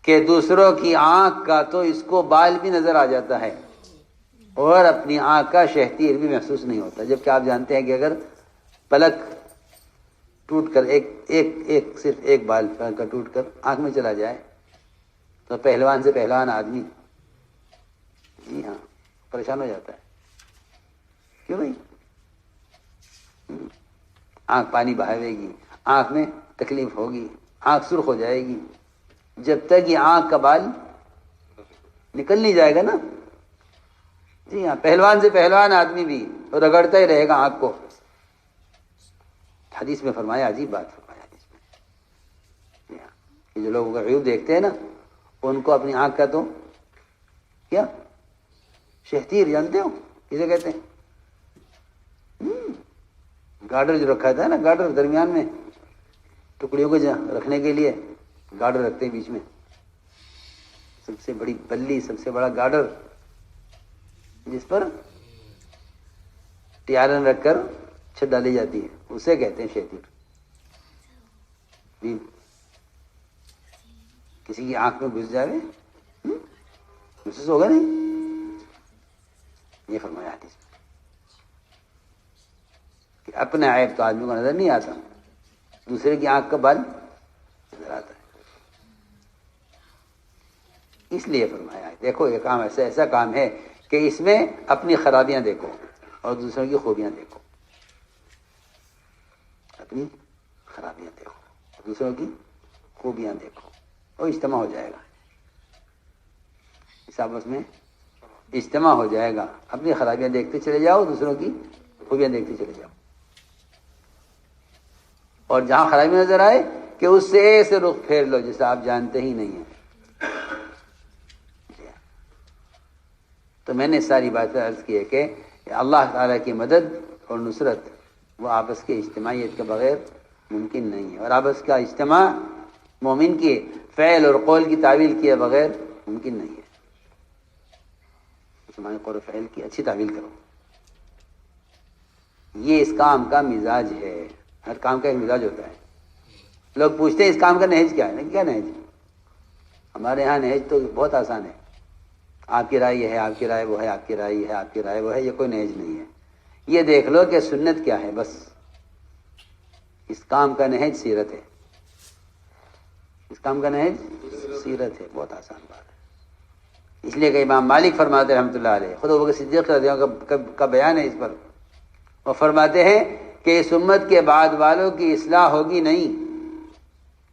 کہ دوسروں کی آنکھ کا تو اس کو بال بھی نظر آ جاتا ہے اور اپنی آنکھ کا شہتیر بھی محسوس نہیں ہوتا. جبکہ آپ جانتے ہیں کہ اگر پلک ٹوٹ کر صرف ایک بال کا ٹوٹ کر آنکھ میں چلا جائے تو پہلوان سے پہلوان آدمی جی ہاں پریشان ہو جاتا ہے. کیوں بھائی؟ آنکھ پانی بہاوے گی، آنکھ میں تکلیف ہوگی، آنکھ سرخ ہو جائے گی. جب تک یہ آنکھ کا بال نکل نہیں جائے گا نا، جی ہاں پہلوان سے پہلوان آدمی بھی رگڑتا ہی رہے گا آنکھ کو. حدیث میں فرمایا، عجیب بات فرمایا حدیث میں، جی ہاں کہ جو لوگ عیوب دیکھتے ہیں نا ان کو اپنی آنکھ کا تو کیا شہتیر جانتے ہو کسے کہتے ہیں؟ گارڈر جو رکھا تھا نا، گارڈر درمیان میں ٹکڑیوں کو رکھنے کے لیے گارڈر رکھتے ہیں بیچ میں، سب سے بڑی بلی، سب سے بڑا گارڈر جس پر ٹیارن رکھ کر چھت ڈالی جاتی ہے، اسے کہتے ہیں شہتیر. کسی کی آنکھ میں گھس جائے محسوس ہوگا نہیں. یہ فرمایا حدیث میں. کہ اپنا عیب تو آدمی کو نظر نہیں آتا، دوسرے کی آنکھ کا بل نظر آتا ہے۔ اس لیے فرمایا دیکھو یہ کام ایسا کام ہے کہ اس میں اپنی خرابیاں دیکھو اور دوسروں کی خوبیاں دیکھو، اپنی خرابیاں دیکھو اور دوسروں کی خوبیاں دیکھو، اور اجتماع ہو جائے گا، اس آپس میں اجتماع ہو جائے گا۔ اپنی خرابیاں دیکھتے چلے جاؤ، دوسروں کی خوبیاں دیکھتے چلے جاؤ، اور جہاں خرابی نظر آئے کہ اس سے ایسے رخ پھیر لو جسے آپ جانتے ہی نہیں ہیں۔ تو میں نے ساری باتیں عرض کی ہے کہ اللہ تعالیٰ کی مدد اور نصرت وہ آپس کی اجتماعیت کے بغیر ممکن نہیں ہے، اور آپس کا اجتماع مومن کے فعل اور قول کی تعویل کیے بغیر ممکن نہیں ہے۔ مسلمان قول و فعل کی اچھی تعویل کرو، یہ اس کام کا مزاج ہے۔ ہر کام کا ایک مزاج ہوتا ہے۔ لوگ پوچھتے ہیں اس کام کا نہج کیا ہے؟ کیا نہج؟ ہمارے یہاں نہج تو بہت آسان ہے، آپ کی رائے یہ ہے، آپ کی رائے وہ ہے، آپ کی رائے یہ ہے، آپ کی رائے وہ ہے، یہ کوئی نہج نہیں ہے۔ یہ دیکھ لو کہ سنت کیا ہے، بس۔ اس کام کا نہج سیرت ہے، اس کام کا نہج سیرت ہے، بہت آسان بات ہے۔ اس لیے کہ امام مالک فرماتے ہیں رحمۃ اللہ علیہ، خود ابو بکر صدیق رضی اللہ عنہ کا بیان ہے اس پر، وہ فرماتے ہیں کہ اس امت کے بعد والوں کی اصلاح ہوگی نہیں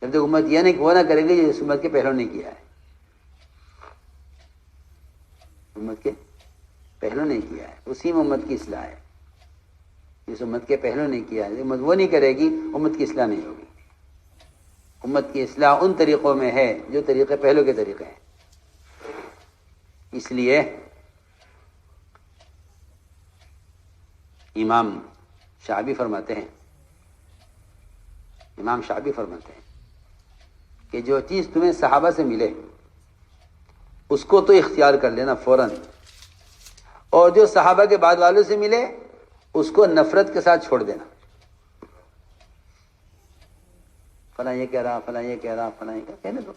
جب تک امت یہ نہیں وہ نہ کرے گی جو اس امت کے پہلوں نے کیا ہے۔ امت کے پہلوں نے کیا ہے، اسی میں امت کی اصلاح ہے۔ جس امت کے پہلوں نے کیا ہے، امت وہ نہیں کرے گی، امت کی اصلاح نہیں ہوگی۔ امت کی اصلاح ان طریقوں میں ہے جو طریقے پہلوں کے طریقے ہیں۔ اس لیے امام شعبی فرماتے ہیں کہ جو چیز تمہیں صحابہ سے ملے اس کو تو اختیار کر لینا فوراً، اور جو صحابہ کے بعد والوں سے ملے اس کو نفرت کے ساتھ چھوڑ دینا۔ فلاں یہ کہہ رہا، فلاں یہ کہہ رہا، فلاں یہ کہنے دو۔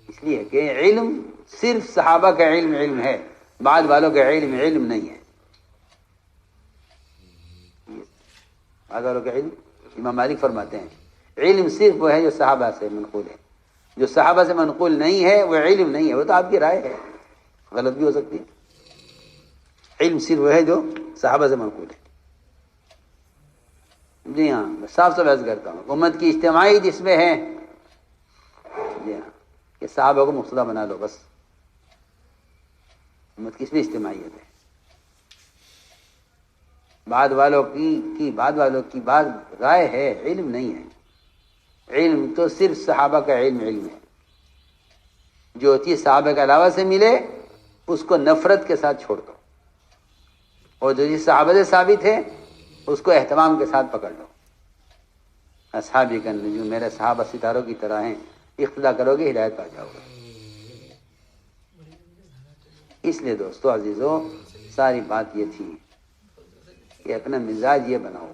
اس لیے کہ علم صرف صحابہ کا علم ہے، بعد والوں کا علم نہیں ہے۔ بعد والوں کا علم، امام مالک فرماتے ہیں علم صرف وہ ہے جو صحابہ سے منقول ہے، جو صحابہ سے منقول نہیں ہے وہ علم نہیں ہے، وہ تو آپ کی رائے ہے، غلط بھی ہو سکتی ہے۔ علم صرف وہ ہے جو صحابہ سے منقول ہے۔ جی ہاں، میں صاف عرض کرتا ہوں، امت کی اجتماعی جس میں ہے، جی ہاں، کہ صحابہ کو مقتدی بنا لو بس۔ امت کس میں اجتماعیت ہے؟ بعد والوں کی بات رائے ہے، علم نہیں ہے۔ علم تو صرف صحابہ کا علم ہے۔ جو چیز صحابہ کے علاوہ سے ملے اس کو نفرت کے ساتھ چھوڑ دو، اور جو چیز صحابہ سے ثابت ہے اس کو اہتمام کے ساتھ پکڑ لو۔ اصحابی کا نجوم، میرے صحابہ ستاروں کی طرح ہیں، اقتدا کرو گے ہدایت پا جاؤ گے۔ اس لیے دوستو عزیزو، ساری بات یہ تھی کہ اپنا مزاج یہ بناؤ،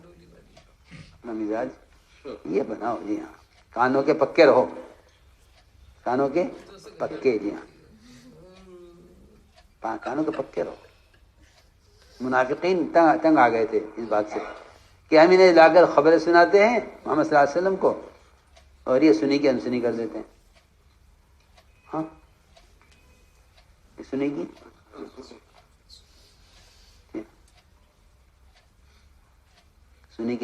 اپنا مزاج یہ بناؤ۔ جی ہاں، کانوں کے پکے رہو، کانوں کے پکے، جی ہاں، کانوں کے پکے رہو۔ منافقین تنگ آ گئے تھے اس بات سے کہ ہم انہیں لا کر خبریں سناتے ہیں محمد صلی اللہ علیہ وسلم کو، اور یہ سنی کی انسنی کر دیتے ہیں۔ ہاں، یہ سنی کی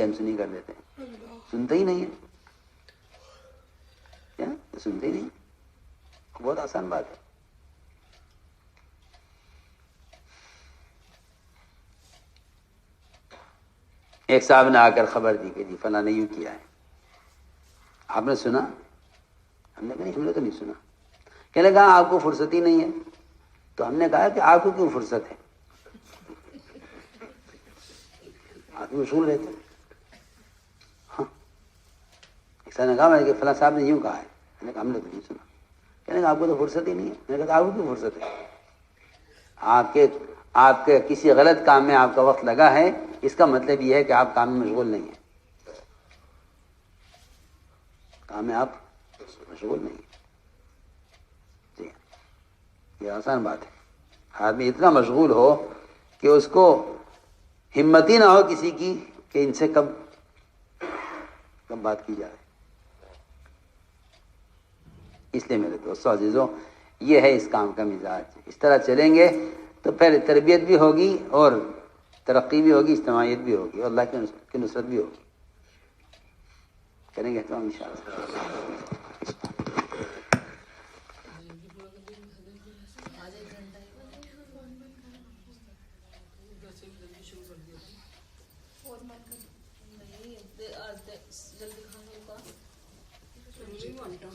انسنی کر دیتے ہیں، سنتے ہی نہیں ہے، کیا سنتے ہی نہیں؟ بہت آسان بات ہے۔ ایک صاحب نے آ کر خبر دی کہ جی فلاں نے یوں کیا ہے، آپ نے سنا؟ ہم نے کہا نہیں، ہم نے تو نہیں سنا۔ کہنے لگا آپ کو فرصت ہی نہیں ہے۔ تو ہم نے کہا کہ آپ کو کیوں فرصت ہے؟ آپ مشغول رہتے ہیں۔ ہاں، ایسا نے کہا کہ فلاں صاحب نے یوں کہا ہے، میں نے کہا ہم نے تو نہیں سنا۔ کہنے لگا آپ کو تو فرصت ہی نہیں ہے۔ میں نے کہا آپ کو کیوں فرصت ہے؟ آپ کے کسی غلط کام میں آپ کا وقت لگا ہے، اس کا مطلب یہ ہے کہ آپ کام میں مشغول نہیں ہیں، کام میں آپ مشغول نہیں ہیں۔ جی یہ آسان بات ہے۔ آدمی اتنا مشغول ہو کہ اس کو ہمت ہی نہ ہو کسی کی کہ ان سے کم بات کی جائے. اس لیے میرے دوستوں عزیزوں، یہ ہے اس کام کا مزاج. اس طرح چلیں گے تو پھر تربیت بھی ہوگی اور ترقی بھی ہوگی، اجتماعیت بھی ہوگی اور اللہ کی نصرت بھی ہوگی. کریں گے تو ان شاء اللہ. جلدی کھانے کا